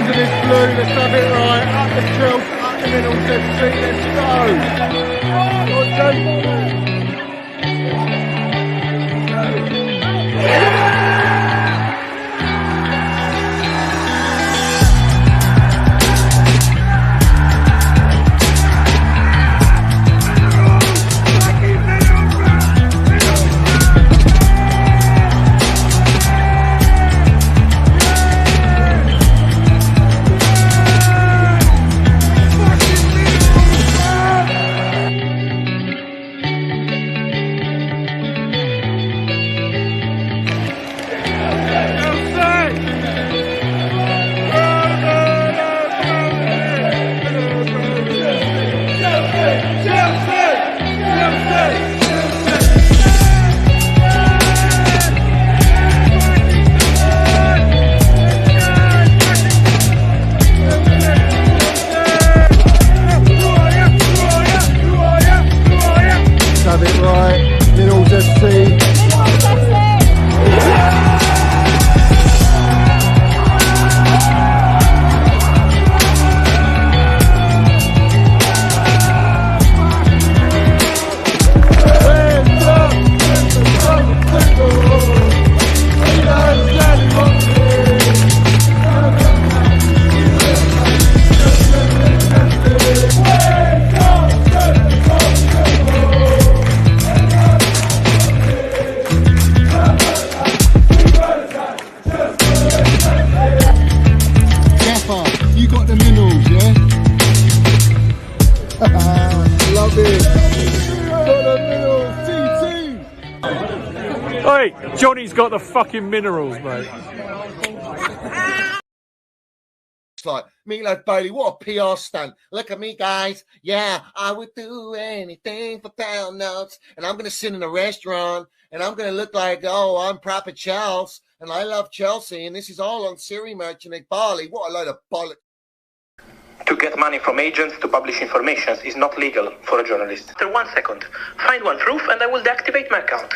ones in this blue, let's have it right. Up the Chelsea, up the Middles FC, let's go. Oi, Johnny's got the fucking minerals, mate. It's like, Meatloaf Bailey, what a PR stunt. Look at me, guys. Yeah, I would do anything for pound notes. And I'm going to sit in a restaurant, and I'm going to look like, oh, I'm proper Charles, and I love Chelsea, and this is all on Siri Merchant Barley. What a load of bollocks. To get money from agents to publish information is not legal for a journalist. After 1 second, find one proof and I will deactivate my account.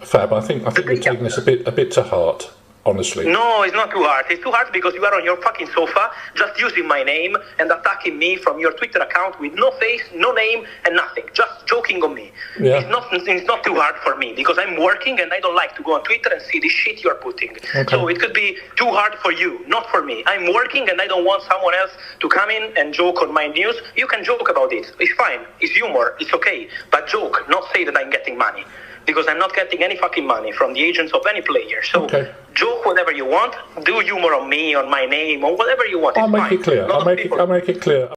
Fab, I think you're taking this a bit to heart, honestly. No, it's not too hard. It's too hard because you are on your fucking sofa just using my name and attacking me from your Twitter account with no face, no name and nothing. Just joking on me. Yeah. It's not too hard for me because I'm working and I don't like to go on Twitter and see the shit you're putting. Okay. So it could be too hard for you, not for me. I'm working and I don't want someone else to come in and joke on my news. You can joke about it. It's fine. It's humor. It's okay. But joke, not say that I'm getting money. Because I'm not getting any fucking money from the agents of any player. So joke whatever you want. Do humor on me, on my name, or whatever you want. I'll make it clear. I'll make it clear.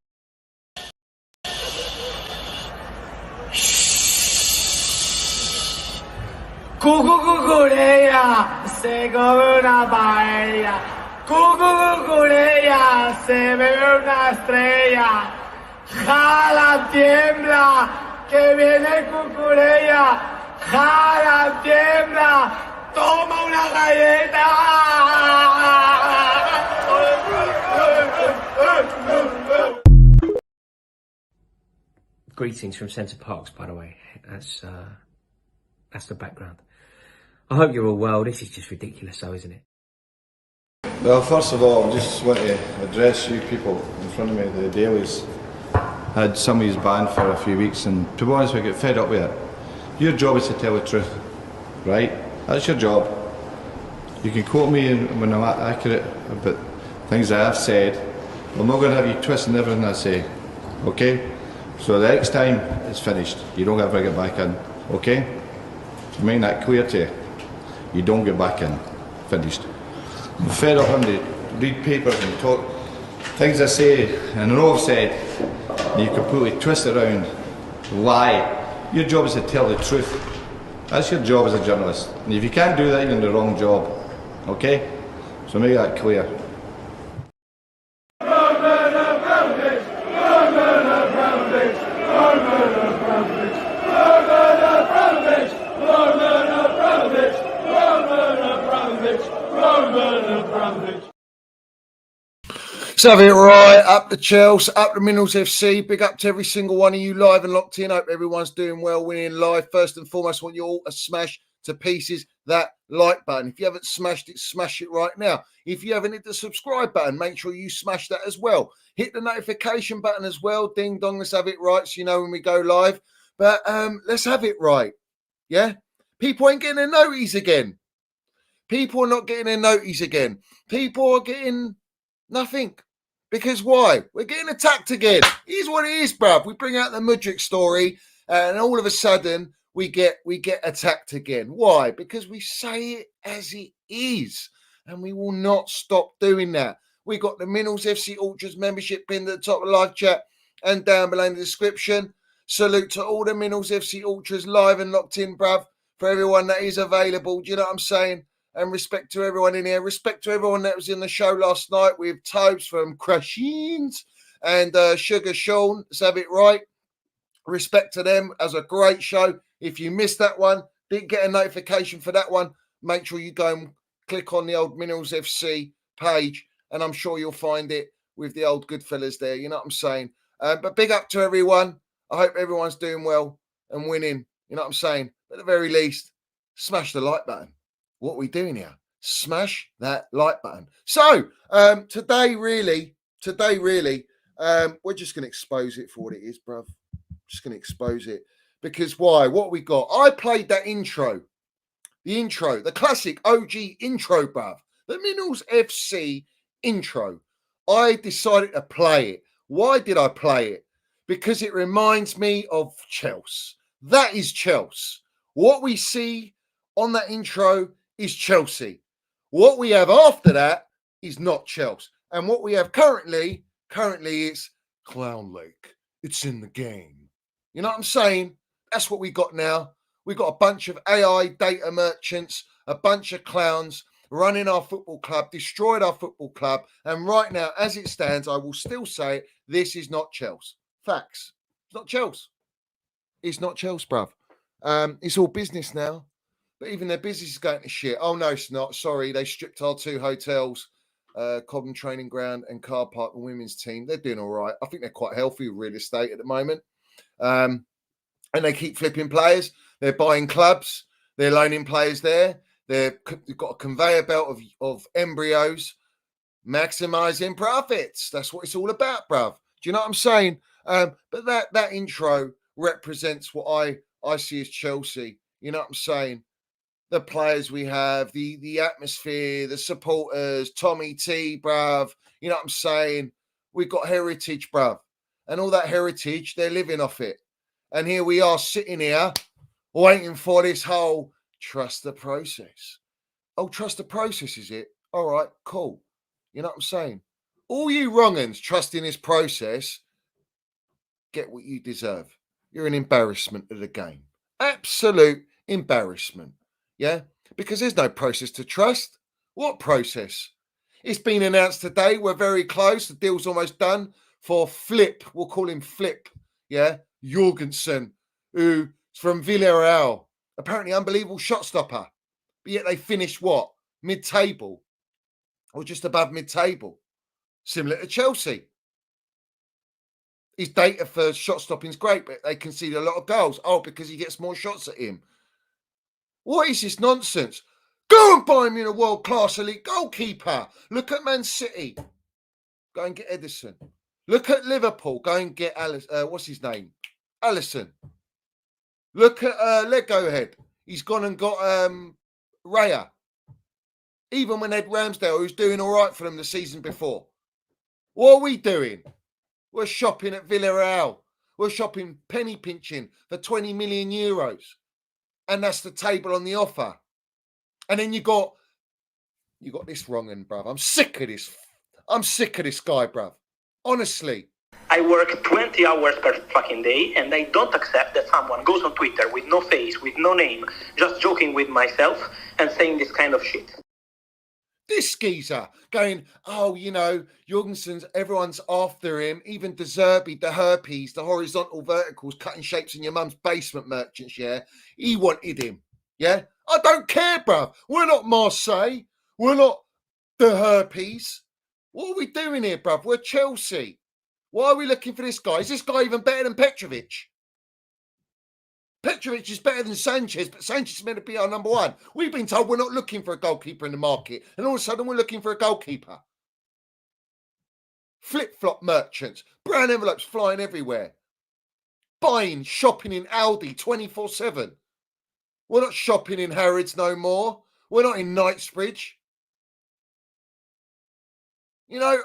Cucucucurea, se come una paella. Cucucucurea, se bebe una estrella. Jala, tiembla, que viene cucurea. ¡Jala, tiembla! ¡Toma una galleta! Greetings from Centre Parks, by the way. That's the background. I hope you're all well. This is just ridiculous, though, isn't it? Well, first of all, I just want to address you people in front of me, the dailies. I had some of these banned for a few weeks, and to be honest, I get fed up with it. Your job is to tell the truth, right? That's your job. You can quote me when I'm accurate about things I have said. I'm not going to have you twisting everything I say, okay? So the next time it's finished, you don't ever get back in, okay? To make that clear to you, you don't get back in, finished. I'm fed up having to read papers and talk things I say, and I know I've said, and you completely twist it around, lie. Your job is to tell the truth. That's your job as a journalist. And if you can't do that, you're in the wrong job. Okay? So make that clear. Let's have it right. Up the Chelsea, up the Minerals FC. Big up to every single one of you live and locked in. Hope everyone's doing well, winning live. First and foremost, I want you all to smash to pieces that like button. If you haven't smashed it, smash it right now. If you haven't hit the subscribe button, make sure you smash that as well. Hit the notification button as well. Ding dong, let's have it right so you know when we go live. But let's have it right. Yeah? People ain't getting their noties again. People are not getting their noties again. People are getting nothing. Because why? We're getting attacked again. Here's what it is, bruv. We bring out the Mudryk story, and all of a sudden we get attacked again. Why? Because we say it as it is, and we will not stop doing that. We got the Minerals FC Ultras membership pinned at the top of the live chat and down below in the description. Salute to all the Minerals FC Ultras live and locked in, bruv, for everyone that is available. Do you know what I'm saying? And respect to everyone in here. Respect to everyone that was in the show last night with Tobes from Crashins and Sugar Sean. Let's have it right. Respect to them as a great show. If you missed that one, didn't get a notification for that one, make sure you go and click on the old Minerals FC page, and I'm sure you'll find it with the old good fellas there. You know what I'm saying? But big up to everyone. I hope everyone's doing well and winning. You know what I'm saying? At the very least, smash the like button. What are we doing here? Smash that like button. So today, really, we're just going to expose it for what it is, bruv. Just going to expose it. Because why? What we got? I played that intro. The intro. The classic OG intro, bruv. The Minerals FC intro. I decided to play it. Why did I play it? Because it reminds me of Chelsea. That is Chelsea. What we see on that intro is Chelsea. What we have after that is not Chelsea. And what we have currently is Clownlak. It's in the game. You know what I'm saying? That's what we got now. We got a bunch of AI data merchants, a bunch of clowns running our football club, destroyed our football club. And right now, as it stands, I will still say this is not Chelsea. Facts. It's not Chelsea. It's not Chelsea, bruv. It's all business now. But even their business is going to shit. Oh, no, it's not. Sorry, they stripped our 2 hotels, Cobham Training Ground and car park and women's team. They're doing all right. I think they're quite healthy with real estate at the moment. And they keep flipping players. They're buying clubs. They're loaning players there. They've got a conveyor belt of embryos, maximising profits. That's what it's all about, bruv. Do you know what I'm saying? But that intro represents what I see as Chelsea. You know what I'm saying? The players we have, the atmosphere, the supporters, Tommy T, bruv. You know what I'm saying? We've got heritage, bruv. And all that heritage, they're living off it. And here we are sitting here waiting for this whole trust the process. Oh, trust the process, is it? All right, cool. You know what I'm saying? All you wrong-uns trusting this process, get what you deserve. You're an embarrassment of the game. Absolute embarrassment. Yeah? Because there's no process to trust. What process? It's been announced today. We're very close. The deal's almost done for Flip. We'll call him Flip. Yeah? Jorgensen, who's from Villarreal. Apparently unbelievable shot stopper. But yet they finished what? Mid-table. Or just above mid-table. Similar to Chelsea. His data for shot stopping is great, but they concede a lot of goals. Oh, because he gets more shots at him. What is this nonsense? Go and buy me a world-class elite goalkeeper. Look at Man City. Go and get Edison. Look at Liverpool. Go and get what's his name? Alisson. Look at Lego Head. He's gone and got Raya. Even when Ed Ramsdale, who's doing all right for them the season before. What are we doing? We're shopping at Villarreal. We're shopping penny pinching for 20 million euros. And that's the table on the offer. And then you got this wrong end, bruv. I'm sick of this. I'm sick of this guy, bruv. Honestly. I work 20 hours per fucking day, and I don't accept that someone goes on Twitter with no face, with no name, just joking with myself and saying this kind of shit. This geezer going, oh, you know, Jorgensen's, everyone's after him, even De Zerbi, the herpes, the horizontal verticals, cutting shapes in your mum's basement merchants, yeah? He wanted him, yeah? I don't care, bruv. We're not Marseille. We're not the herpes. What are we doing here, bruv? We're Chelsea. Why are we looking for this guy? Is this guy even better than Petrovic? Petrovic is better than Sanchez, but Sanchez is meant to be our number one. We've been told we're not looking for a goalkeeper in the market, and all of a sudden we're looking for a goalkeeper. Flip-flop merchants, brown envelopes flying everywhere. Buying, shopping in Aldi 24/7. We're not shopping in Harrods no more. We're not in Knightsbridge. You know,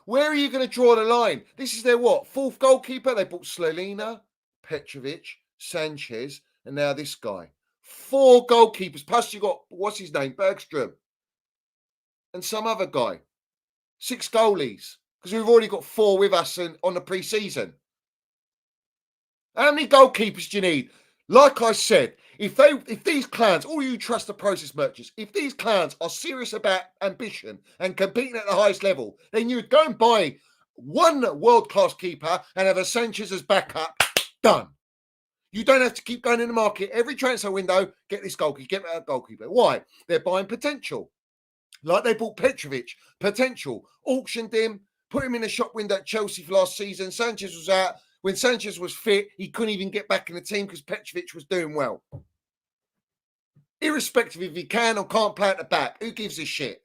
where are you going to draw the line? This is their what? Fourth goalkeeper? They bought Slolina, Petrovic, Sanchez, and now this guy. 4 goalkeepers. Plus you got, what's his name? Bergstrom. And some other guy. 6 goalies. Because we've already got 4 with us on the pre-season. How many goalkeepers do you need? Like I said, if these clowns, all you trust the process merchants, if these clowns are serious about ambition and competing at the highest level, then you would go and buy one world-class keeper and have a Sanchez as backup. Done. You don't have to keep going in the market. Every transfer window, get this goalkeeper, get that goalkeeper. Why? They're buying potential. Like they bought Petrovic, potential. Auctioned him, put him in the shop window at Chelsea for last season. Sanchez was out. When Sanchez was fit, he couldn't even get back in the team because Petrovic was doing well. Irrespective if he can or can't play at the back, who gives a shit?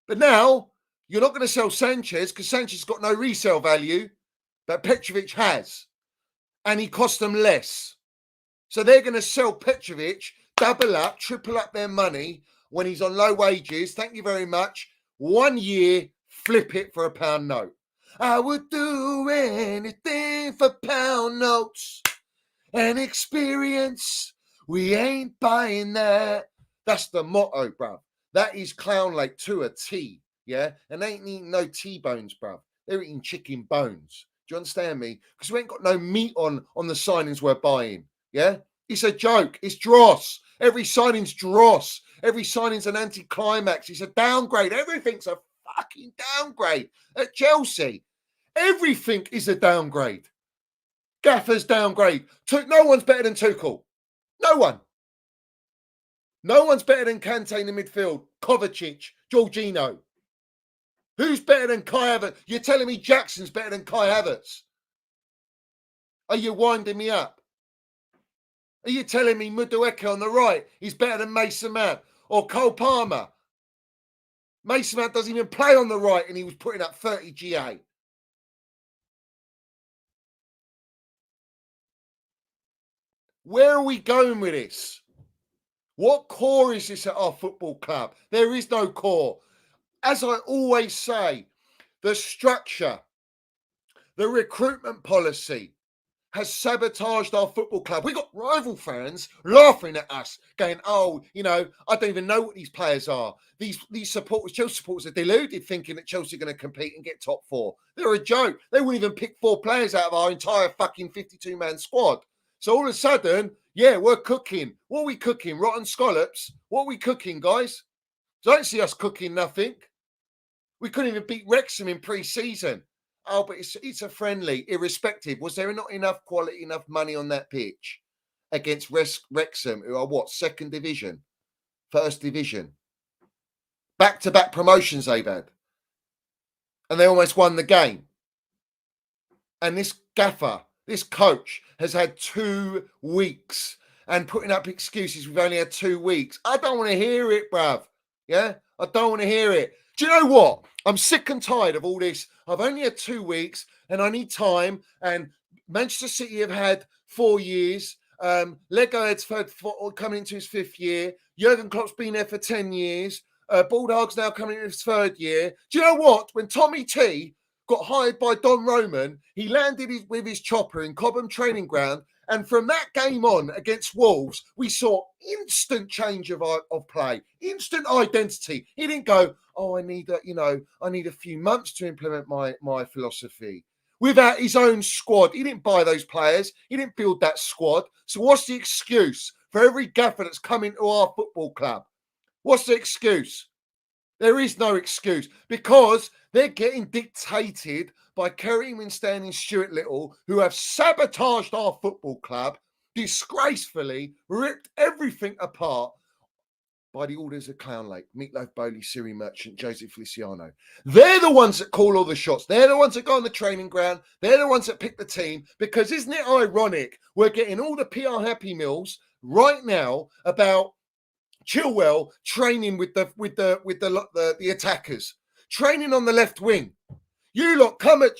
But now, you're not going to sell Sanchez because Sanchez has got no resale value, but Petrovic has. And he cost them less. So they're going to sell Petrovic, double up, triple up their money when he's on low wages. Thank you very much. 1 year, flip it for a pound note. I would do anything for pound notes and experience. We ain't buying that. That's the motto, bruv. That is Clownlak to a T, yeah? And they ain't eating no T-bones, bruv. They're eating chicken bones. Do you understand me? Because we ain't got no meat on the signings we're buying, yeah? It's a joke. It's dross. Every signing's dross. Every signing's an anti-climax. It's a downgrade. Everything's a fucking downgrade at Chelsea. Everything is a downgrade. Gaffer's downgrade. No one's better than Tuchel. No one. No one's better than Kante in the midfield. Kovacic, Jorginho. Who's better than Kai Havertz? You're telling me Jackson's better than Kai Havertz? Are you winding me up? Are you telling me Madueke on the right is better than Mason Mount or Cole Palmer? Mason Mount doesn't even play on the right and he was putting up 30 GA. Where are we going with this? What core is this at our football club? There is no core. As I always say, the structure, the recruitment policy has sabotaged our football club. We got rival fans laughing at us, going, oh, you know, I don't even know what these players are. These supporters, Chelsea supporters are deluded thinking that Chelsea are going to compete and get top 4. They're a joke. They wouldn't even pick 4 players out of our entire fucking 52-man squad. So all of a sudden, yeah, we're cooking. What are we cooking? Rotten scallops? What are we cooking, guys? Don't see us cooking nothing. We couldn't even beat Wrexham in pre-season. Oh, but it's a friendly, irrespective. Was there not enough quality, enough money on that pitch against Wrexham, who are what, 2nd division, 1st division? Back-to-back promotions they've had. And they almost won the game. And this gaffer, this coach, has had 2 weeks and putting up excuses. We've only had 2 weeks. I don't want to hear it, bruv. Yeah? I don't want to hear it. Do you know what? I'm sick and tired of all this. I've only had 2 weeks and I need time. And Manchester City have had 4 years. Lego Head's coming into his 5th year. Jurgen Klopp's been there for 10 years. Bulldog's now coming into his 3rd year. Do you know what? When Tommy T got hired by Don Roman, he landed with his chopper in Cobham training ground. And from that game on against Wolves, we saw instant change of play, instant identity. He didn't go, oh, I need a few months to implement my philosophy. Without his own squad, he didn't buy those players. He didn't build that squad. So what's the excuse for every gaffer that's come into our football club? What's the excuse? There is no excuse because they're getting dictated by Kerry Winstanley and Stuart Little, who have sabotaged our football club, disgracefully ripped everything apart. by the orders of Clownlak, Meatloaf Bowley, Siri Merchant, Joseph Feliciano. They're the ones that call all the shots. They're the ones that go on the training ground. They're the ones that pick the team. Because isn't it ironic? We're getting all the PR happy meals right now about Chilwell training with the attackers, training on the left wing. You lot come at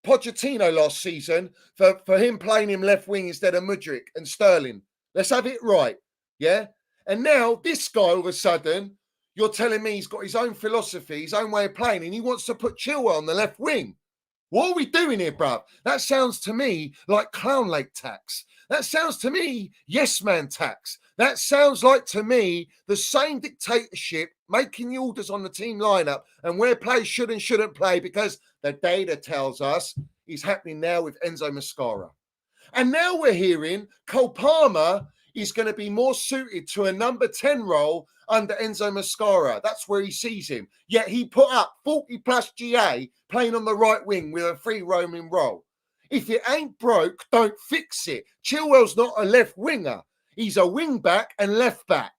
Pochettino last season for him playing him left wing instead of Mudryk and Sterling. Let's have it right, yeah? And now this guy, all of a sudden, you're telling me he's got his own philosophy, his own way of playing, and he wants to put Chilwell on the left wing. What are we doing here, bruv? That sounds to me like Clownlak tax. That sounds to me yes man tax. That sounds like to me the same dictatorship making the orders on the team lineup and where players should and shouldn't play because the data tells us is happening now with Enzo Mascara. And now we're hearing Cole Palmer is going to be more suited to a number 10 role under Enzo Mascara. That's where he sees him. Yet he put up 40 plus GA playing on the right wing with a free roaming role. If it ain't broke, don't fix it. Chilwell's not a left winger. He's a wing back and left back.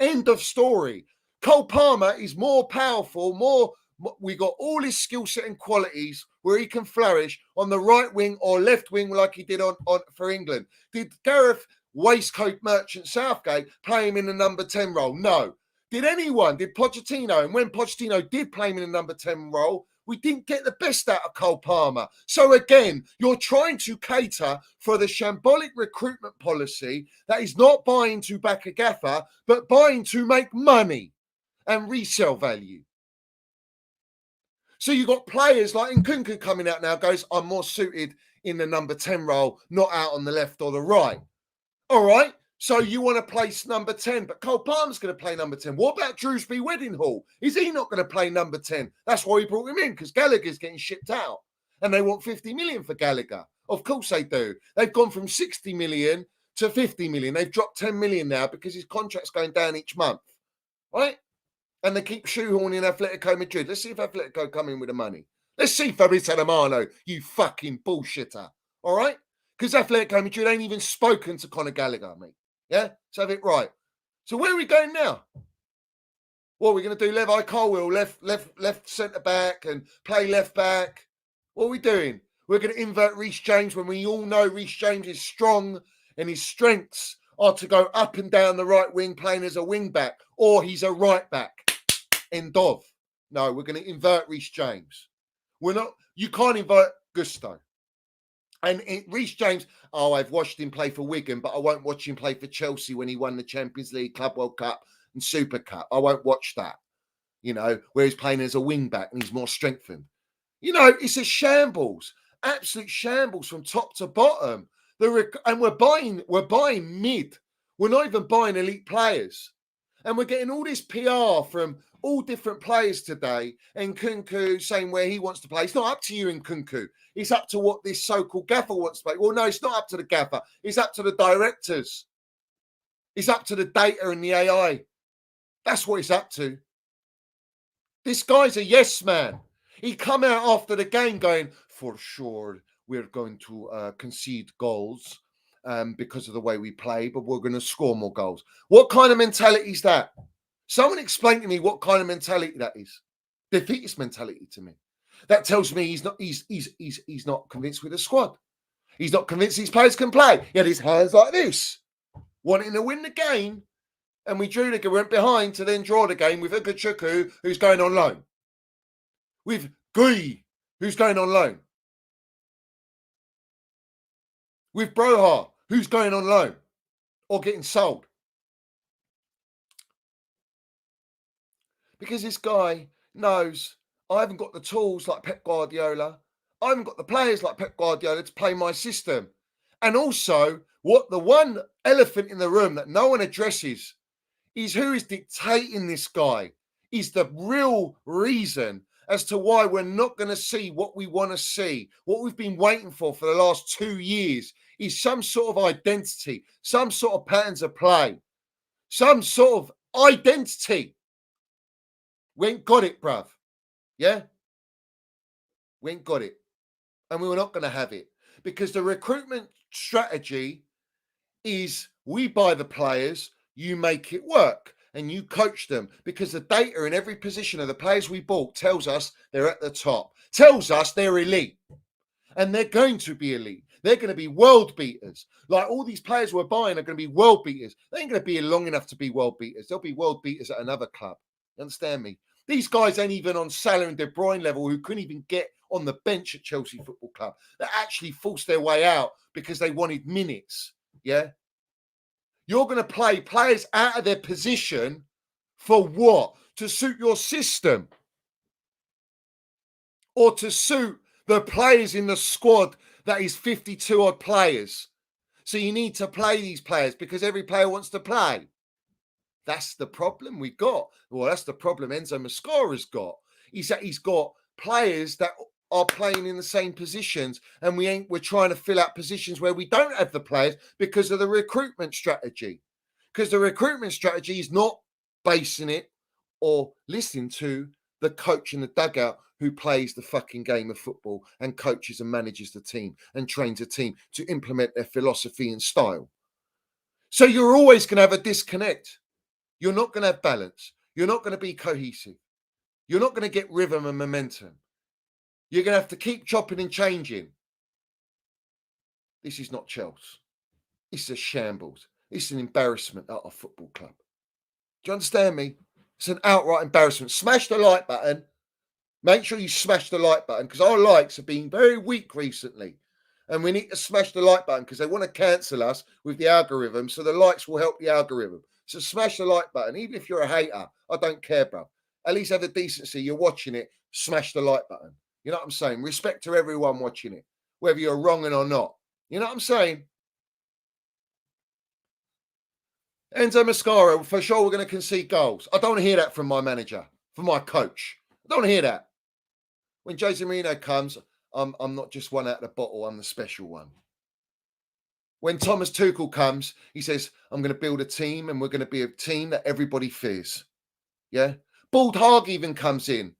End of story. Cole Palmer is more powerful, we got all his skill set and qualities where he can flourish on the right wing or left wing like he did on for England. Did Gareth Waistcoat Merchant Southgate play him in the number 10 role? No. Did Pochettino? And when Pochettino did play him in the number 10 role, we didn't get the best out of Cole Palmer. So again, you're trying to cater for the shambolic recruitment policy that is not buying to back a gaffer, but buying to make money and resale value. So you've got players like Nkunku coming out now, goes, I'm more suited in the number 10 role, not out on the left or the right. All right, so you want to place number 10, but Cole Palmer's going to play number 10. What about Drewsbury Wedding Hall? Is he not going to play number 10? That's why we brought him in, because Gallagher's getting shipped out. And they want 50 million for Gallagher. Of course they do. They've gone from 60 million to 50 million. They've dropped 10 million now because his contract's going down each month. Right? And they keep shoehorning Atletico Madrid. Let's see if Atletico come in with the money. Let's see Fabrizio Romano, you fucking bullshitter. All right? Because Atletico Madrid ain't even spoken to Conor Gallagher, mate. Yeah? Let's have it right. So where are we going now? What are we going to do? Levi Colwill, left centre back and play left back? What are we doing? We're going to invert Reece James when we all know Reece James is strong and his strengths are to go up and down the right wing playing as a wing back, or he's a right back. End of. No, we're going to invert Reece James. You can't invert Gusto. And Reece James, I've watched him play for Wigan, but I won't watch him play for Chelsea when he won the Champions League, Club World Cup and Super Cup. I won't watch that, where he's playing as a wing back and he's more strengthened. It's a shambles, absolute shambles from top to bottom. And we're buying mid. We're not even buying elite players. And we're getting all this PR from all different players today. And Nkunku saying where he wants to play. It's not up to you, Nkunku. It's up to what this so-called gaffer wants to play. Well, no, it's not up to the gaffer. It's up to the directors. It's up to the data and the AI. That's what it's up to. This guy's a yes man. He come out after the game going, for sure, we're going to concede goals because of the way we play, but we're going to score more goals. What kind of mentality is that? Someone explain to me what kind of mentality that is. Defeatist mentality to me. That tells me he's not convinced with the squad. He's not convinced these players can play. He had his hands like this, wanting to win the game, and we went behind to then draw the game with Ugachuku, who's going on loan. With Gui, who's going on loan. With Broha, who's going on loan or getting sold. Because this guy knows I haven't got the tools like Pep Guardiola. I haven't got the players like Pep Guardiola to play my system. And also, what the one elephant in the room that no one addresses is who is dictating this guy. Is the real reason as to why we're not going to see what we want to see. What we've been waiting for the last 2 years is some sort of identity, some sort of patterns of play, some sort of identity. We ain't got it, bruv. Yeah? We ain't got it. And we were not going to have it. Because the recruitment strategy is we buy the players, you make it work. and you coach them, because the data in every position of the players we bought tells us they're at the top, tells us they're elite, and they're going to be elite. They're going to be world beaters. Like all these players we're buying are going to be world beaters. They ain't going to be long enough to be world beaters. They'll be world beaters at another club. You understand me? These guys ain't even on Salah and De Bruyne level, who couldn't even get on the bench at Chelsea Football Club. They actually forced their way out because they wanted minutes. Yeah? You're going to play players out of their position for what? To suit your system. Or to suit the players in the squad that is 52 odd players. So you need to play these players because every player wants to play. That's the problem we got. Well, that's the problem Enzo Mascara's got. He's got players that are playing in the same positions, and we're trying to fill out positions where we don't have the players because of the recruitment strategy. Because the recruitment strategy is not basing it or listening to the coach in the dugout who plays the fucking game of football and coaches and manages the team and trains a team to implement their philosophy and style. So you're always going to have a disconnect. You're not going to have balance. You're not going to be cohesive. You're not going to get rhythm and momentum. You're going to have to keep chopping and changing. This is not Chelsea. It's a shambles. It's an embarrassment at our football club. Do you understand me? It's an outright embarrassment. Smash the like button. Make sure you smash the like button, because our likes have been very weak recently. And we need to smash the like button because they want to cancel us with the algorithm. So the likes will help the algorithm. So smash the like button. Even if you're a hater, I don't care, bro. At least have the decency. You're watching it. Smash the like button. You know what I'm saying? Respect to everyone watching it, whether you're wrong or not. You know what I'm saying? Enzo Mascara, for sure we're going to concede goals. I don't want to hear that from my manager, from my coach. I don't want to hear that. When Jose Mourinho comes, I'm not just one out of the bottle. I'm the special one. When Thomas Tuchel comes, he says, I'm going to build a team, and we're going to be a team that everybody fears. Yeah? Bald Haag even comes in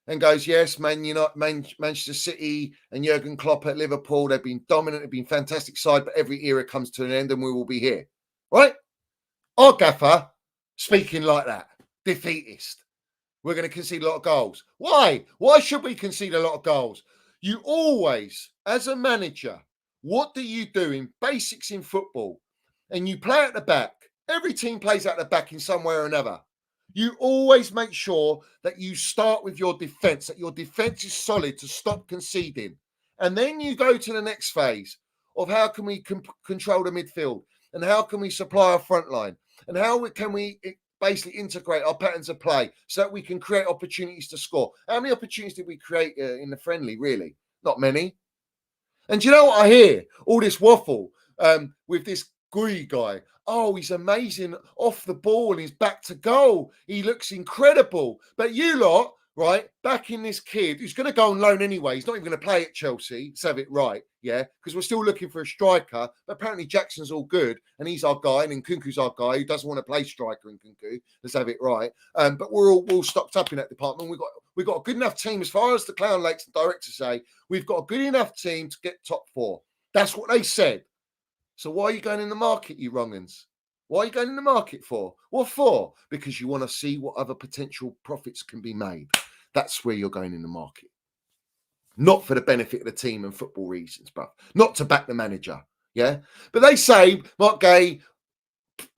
and goes, yes, Manchester City and Jurgen Klopp at Liverpool, they've been dominant, they've been fantastic side, but every era comes to an end and we will be here. Right? Our gaffer speaking like that, defeatist. We're going to concede a lot of goals. Why? Why should we concede a lot of goals? You always, as a manager, what do you do in basics in football? And you play at the back. Every team plays at the back in some way or another. You always make sure that you start with your defence, that your defence is solid to stop conceding. And then you go to the next phase of how can we control the midfield, and how can we supply our front line, and how can we basically integrate our patterns of play so that we can create opportunities to score. How many opportunities did we create in the friendly, really? Not many. And do you know what I hear? All this waffle with this Gui guy. Oh, he's amazing off the ball and he's back to goal. He looks incredible. But you lot, right, backing this kid who's going to go on loan anyway. He's not even going to play at Chelsea. Let's have it right, yeah? Because we're still looking for a striker. But apparently Jackson's all good and he's our guy, and Nkunku's our guy who doesn't want to play striker in Nkunku. Let's have it right. But we're all stocked up in that department. We've got a good enough team, as far as the Clownlaks and directors say, we've got a good enough team to get top 4. That's what they said. So why are you going in the market, you wrong'uns? Why are you going in the market for? What for? Because you want to see what other potential profits can be made. That's where you're going in the market. Not for the benefit of the team and football reasons, bruv. Not to back the manager, yeah? But they say Mark Gay,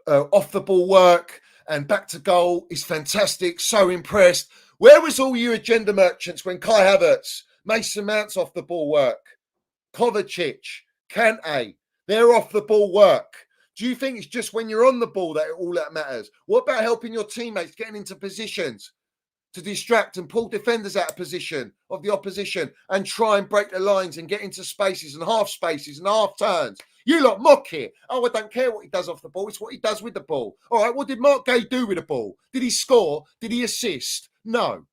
off the ball work and back to goal is fantastic, so impressed. Where was all you agenda merchants when Kai Havertz, Mason Mount's off the ball work, Kovacic, Kante, they're off the ball work? Do you think it's just when you're on the ball that all that matters? What about helping your teammates getting into positions to distract and pull defenders out of position of the opposition and try and break the lines and get into spaces and half turns? You lot mock it. Oh, I don't care what he does off the ball. It's what he does with the ball. All right, what did Mark Gay do with the ball? Did he score? Did he assist? No.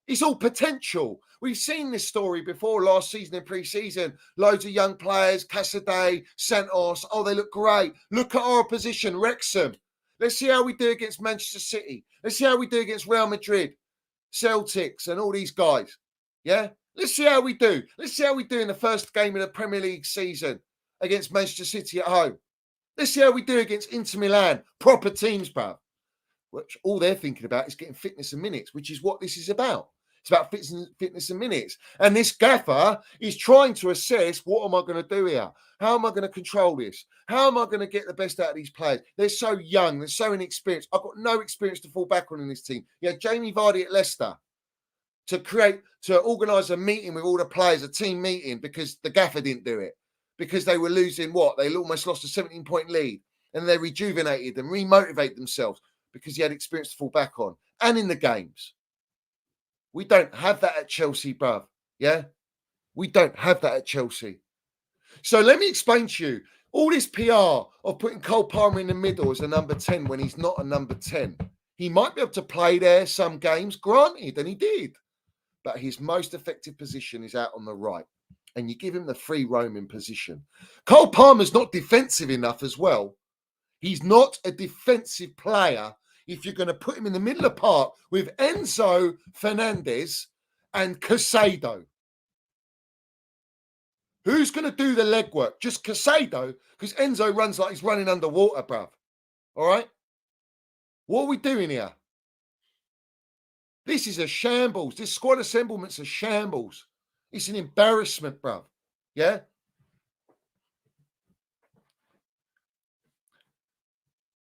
It's all potential. We've seen this story before last season in pre-season. Loads of young players, Casadei, Santos. Oh, they look great. Look at our opposition, Wrexham. Let's see how we do against Manchester City. Let's see how we do against Real Madrid, Celtics, and all these guys. Yeah? Let's see how we do. Let's see how we do in the first game of the Premier League season against Manchester City at home. Let's see how we do against Inter Milan. Proper teams, bruv. which all they're thinking about is getting fitness and minutes, which is what this is about. It's about fitness and minutes. And this gaffer is trying to assess, what am I going to do here? How am I going to control this? How am I going to get the best out of these players? They're so young. They're so inexperienced. I've got no experience to fall back on in this team. Yeah, Jamie Vardy at Leicester to organise a meeting with all the players, a team meeting, because the gaffer didn't do it. Because they were losing what? They almost lost a 17-point lead. And they rejuvenated and remotivated themselves because he had experience to fall back on. And in the games. We don't have that at Chelsea, bruv. Yeah? We don't have that at Chelsea. So let me explain to you. All this PR of putting Cole Palmer in the middle as a number 10 when he's not a number 10. He might be able to play there some games, granted, and he did. But his most effective position is out on the right. And you give him the free roaming position. Cole Palmer's not defensive enough as well. He's not a defensive player if you're going to put him in the middle of the park with Enzo Fernandez and Casado. Who's going to do the legwork? Just Casado? Because Enzo runs like he's running underwater, bruv. All right? What are we doing here? This is a shambles. This squad assemblement's a shambles. It's an embarrassment, bruv. Yeah?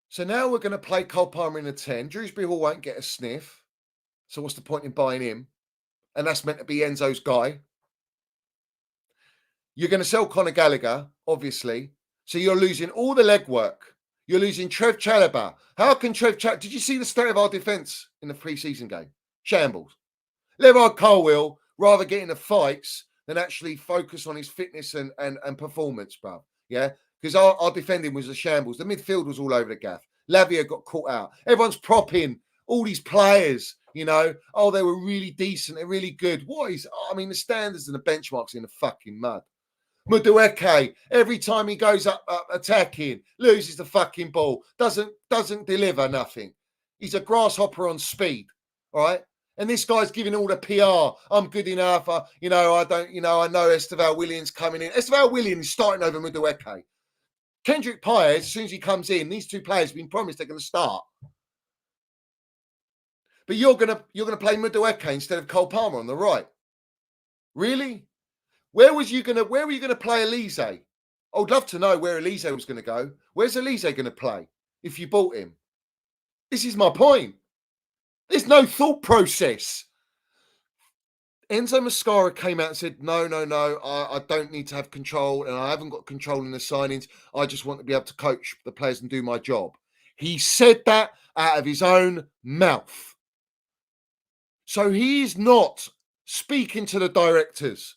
So now we're going to play Cole Palmer in a 10. Dewsbury Hall won't get a sniff. So what's the point in buying him? And that's meant to be Enzo's guy. You're going to sell Conor Gallagher, obviously. So you're losing all the legwork. You're losing Trev Chalobah. How can Trev Chalobah... Did you see the state of our defence in the pre-season game? Shambles. Leroy Cole will rather get into fights than actually focus on his fitness and performance, bruv. Yeah? Because our defending was a shambles. The midfield was all over the gaff. Lavia got caught out. Everyone's propping all these players, you know. Oh, they were really decent. They're really good. What is... I mean, the standards and the benchmarks in the fucking mud. Madueke, every time he goes up attacking, loses the fucking ball. Doesn't deliver nothing. He's a grasshopper on speed, all right? And this guy's giving all the PR. I'm good enough. I know Esteval Williams coming in. Esteval Williams is starting over Madueke. Kendrick Paez, as soon as he comes in, these two players have been promised they're going to start. But you're gonna play Madueke instead of Cole Palmer on the right. Really? Where were you gonna play Elise? I would love to know where Elise was going to go. Where's Elise going to play if you bought him? This is my point. There's no thought process. Enzo Mascara came out and said, no, I don't need to have control and I haven't got control in the signings. I just want to be able to coach the players and do my job. He said that out of his own mouth. So he's not speaking to the directors.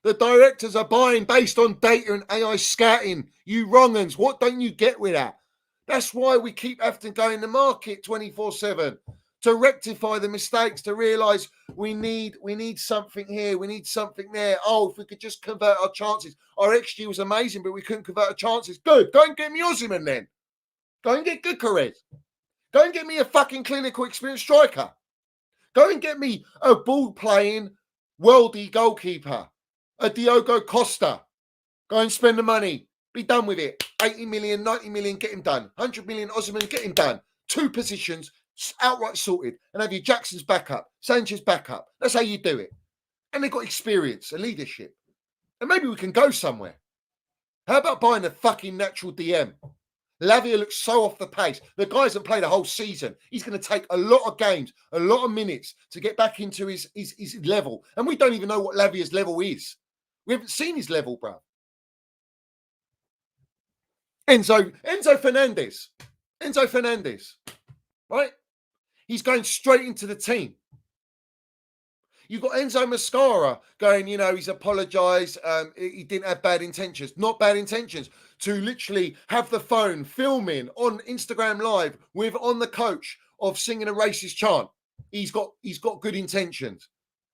The directors are buying based on data and AI scouting. You wrong-uns, what don't you get with that? That's why we keep having to go in the market 24/7 to rectify the mistakes, to realise we need something here, we need something there. Oh, if we could just convert our chances. Our XG was amazing, but we couldn't convert our chances. Good, go and get me Osimhen then. Go and get Gyökeres. Go and get me a fucking clinical experienced striker. Go and get me a ball-playing, worldy goalkeeper. A Diogo Costa. Go and spend the money. Be done with it. 80 million, 90 million, get him done. 100 million, Osimhen, get him done. 2 positions, outright sorted. And have your Jackson's backup, Sanchez backup. That's how you do it. And they've got experience and leadership. And maybe we can go somewhere. How about buying a fucking natural DM? Lavia looks so off the pace. The guy hasn't played a whole season. He's going to take a lot of games, a lot of minutes to get back into his level. And we don't even know what Lavia's level is. We haven't seen his level, bro. Enzo Fernandez. Right? He's going straight into the team. You've got Enzo Mascara going, he's apologised. He didn't have bad intentions. Not bad intentions. To literally have the phone filming on Instagram Live on the coach of singing a racist chant. He's got good intentions.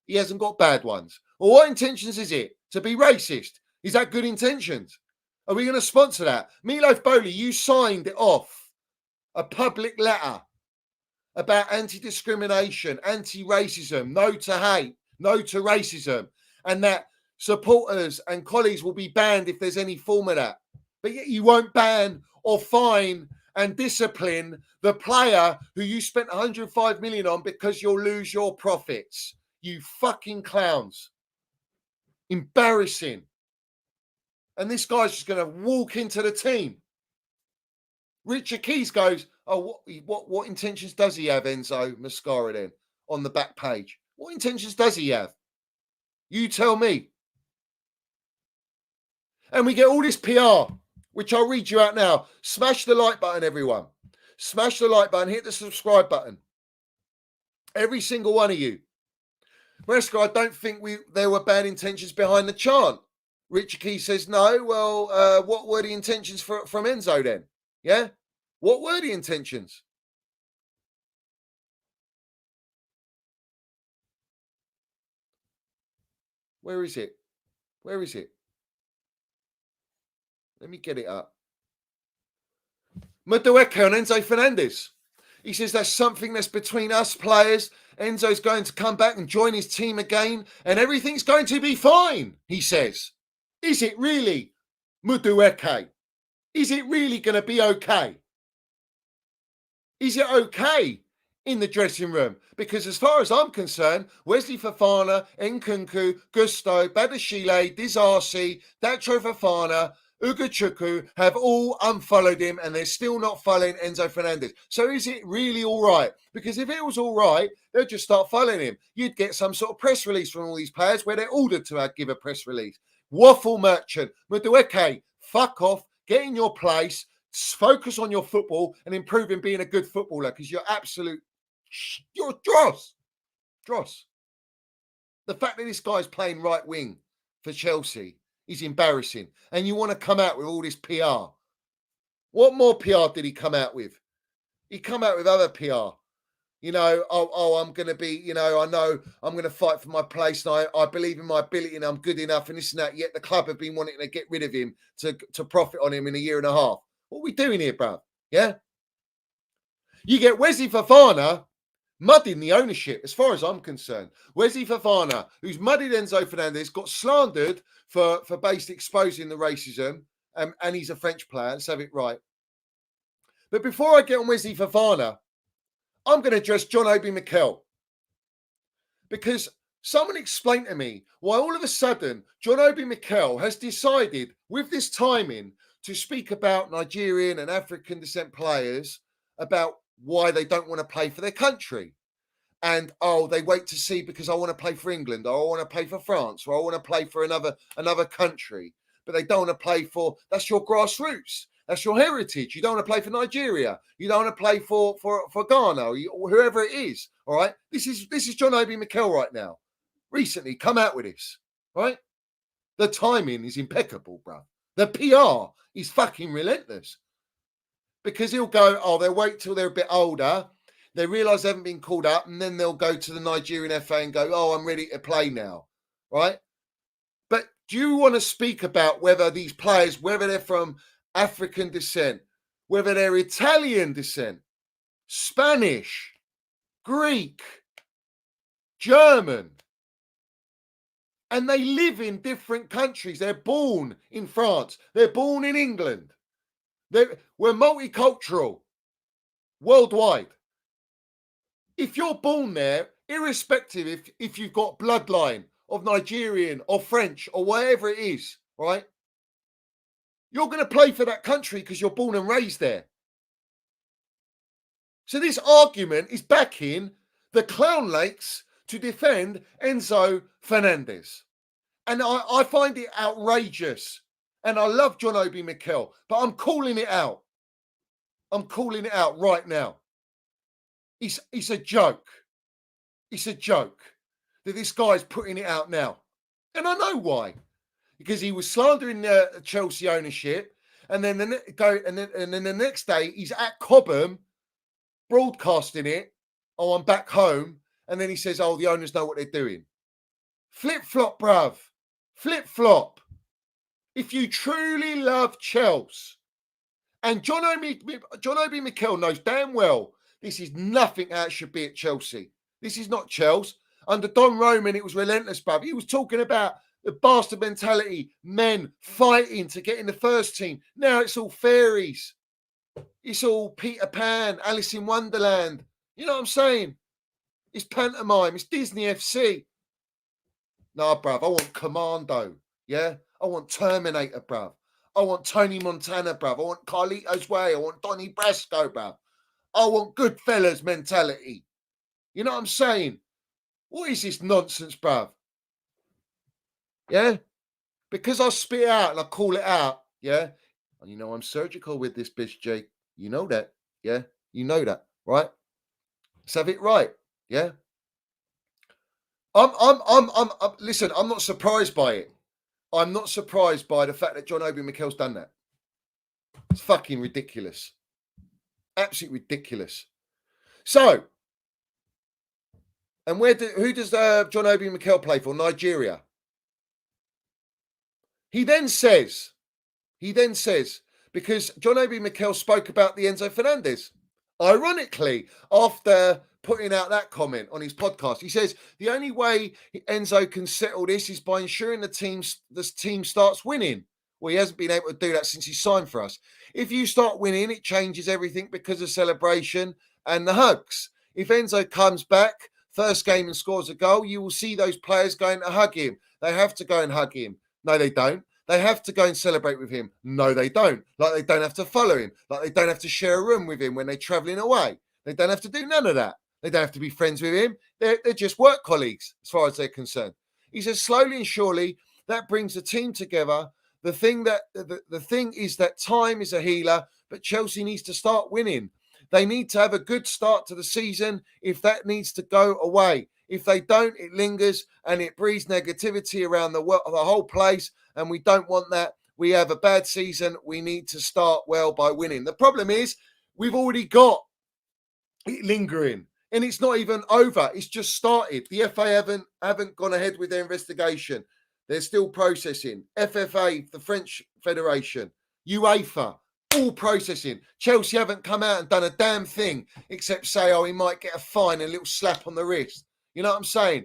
He hasn't got bad ones. Well, what intentions is it? To be racist? Is that good intentions? Are we going to sponsor that? Meatloaf Bowley, you signed it off. A public letter about anti-discrimination, anti-racism, no to hate, no to racism, and that supporters and colleagues will be banned if there's any form of that. But yet you won't ban or fine and discipline the player who you spent 105 million on because you'll lose your profits. You fucking clowns. Embarrassing. And this guy's just going to walk into the team. Richard Keys goes, oh, what intentions does he have, Enzo Mascara, then, on the back page? What intentions does he have? You tell me. And we get all this PR, which I'll read you out now. Smash the like button, everyone. Smash the like button. Hit the subscribe button. Every single one of you. Resca, I don't think there were bad intentions behind the chant. Richard Keys says no. Well, what were the intentions from Enzo then? Yeah? What were the intentions? Where is it? Where is it? Let me get it up. Madueke and Enzo Fernandez. He says that's something that's between us players. Enzo's going to come back and join his team again, and everything's going to be fine, he says. Is it really, Madueke? Is it really going to be okay? Is it okay in the dressing room? Because as far as I'm concerned, Wesley Fofana, Nkunku, Gusto, Badashile, Dizarsi, Datro Fofana, Ugochukwu have all unfollowed him, and they're still not following Enzo Fernandez. So is it really all right? Because if it was all right, they'll just start following him. You'd get some sort of press release from all these players where they're ordered to give a press release. Waffle merchant, Madueke, fuck off, get in your place, focus on your football and improving being a good footballer, because you're dross. Dross. The fact that this guy's playing right wing for Chelsea is embarrassing. And you want to come out with all this PR. What more PR did he come out with? He come out with other PR. You know, I'm going to be, I know I'm going to fight for my place, and I believe in my ability and I'm good enough and this and that. Yet the club have been wanting to get rid of him to profit on him in a year and a half. What are we doing here, bruv? Yeah? You get Wesley Fofana mudding the ownership, as far as I'm concerned. Wesley Fofana, who's muddied Enzo Fernandez, got slandered for basically exposing the racism, and he's a French player. Let's have it right. But before I get on Wesley Fofana, I'm going to address John Obi Mikel. Because someone explained to me why all of a sudden John Obi Mikel has decided with this timing to speak about Nigerian and African descent players about why they don't want to play for their country. And, they wait to see because I want to play for England, or I want to play for France, or I want to play for another country. But they don't want to play for, that's your grassroots. That's your heritage. You don't want to play for Nigeria. You don't want to play for Ghana or whoever it is. All right. This is John Obi Mikel right now. Recently come out with this. Right. The timing is impeccable, bro. The PR is fucking relentless. Because he'll go, they'll wait till they're a bit older. They realise they haven't been called up, and then they'll go to the Nigerian FA and go, I'm ready to play now. Right. But do you want to speak about whether these players, whether they're from African descent, whether they're Italian descent, Spanish, Greek, German, and they live in different countries. They're born in France. They're born in England. We're multicultural worldwide. If you're born there, irrespective if you've got bloodline of Nigerian or French or whatever it is, right? You're going to play for that country because you're born and raised there. So this argument is backing the Clownlaks to defend Enzo Fernandez. And I find it outrageous. And I love John Obi Mikel, but I'm calling it out. I'm calling it out right now. It's a joke. It's a joke that this guy's putting it out now. And I know why. Because he was slandering Chelsea ownership, and then the next day he's at Cobham broadcasting it. I'm back home, and then he says, the owners know what they're doing. Flip flop, bruv. Flip flop. If you truly love Chelsea, and John Obi Mikel knows damn well this is nothing how it should be at Chelsea. This is not Chelsea. Under Don Roman, it was relentless, bruv. He was talking about the bastard mentality, men fighting to get in the first team. Now it's all fairies. It's all Peter Pan, Alice in Wonderland. You know what I'm saying? It's pantomime. It's Disney FC. Nah, bruv, I want Commando. Yeah? I want Terminator, bruv. I want Tony Montana, bruv. I want Carlito's Way. I want Donnie Brasco, bruv. I want Goodfellas mentality. You know what I'm saying? What is this nonsense, bruv? Yeah? Because I spit it out and I call it out, yeah? And you know I'm surgical with this bitch, Jake. You know that, yeah? You know that, right? Let's have it right, yeah? Listen, I'm not surprised by it. I'm not surprised by the fact that John Obi Mikel's done that. It's fucking ridiculous. Absolutely ridiculous. So, and who does John Obi Mikel play for? Nigeria. He then says, because John Obi Mikel spoke about the Enzo Fernandez, ironically, after putting out that comment on his podcast, he says the only way Enzo can settle this is by ensuring the team starts winning. Well, he hasn't been able to do that since he signed for us. If you start winning, it changes everything because of celebration and the hugs. If Enzo comes back, first game and scores a goal, you will see those players going to hug him. They have to go and hug him. No, they don't. They have to go and celebrate with him. No, they don't. Like they don't have to follow him. Like they don't have to share a room with him when they're traveling away. They don't have to do none of that. They don't have to be friends with him. They're just work colleagues as far as they're concerned. He says slowly and surely that brings the team together. The thing is that time is a healer, but Chelsea needs to start winning. They need to have a good start to the season if that needs to go away. If they don't, it lingers and it breeds negativity around the whole place, and we don't want that. We have a bad season. We need to start well by winning. The problem is we've already got it lingering, and it's not even over. It's just started. The FA haven't gone ahead with their investigation. They're still processing. FFA, the French Federation, UEFA, all processing. Chelsea haven't come out and done a damn thing except say, oh, he might get a fine and a little slap on the wrist. You know what I'm saying?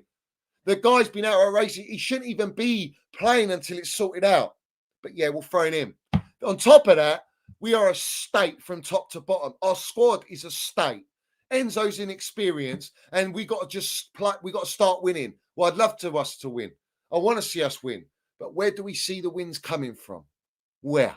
The guy's been out of racing. He shouldn't even be playing until it's sorted out. But yeah, we'll throw him in. On top of that, we are a state from top to bottom. Our squad is a state. Enzo's inexperienced, and we got to just play. We got to start winning. Well, I'd love us to win. I want to see us win. But where do we see the wins coming from? Where?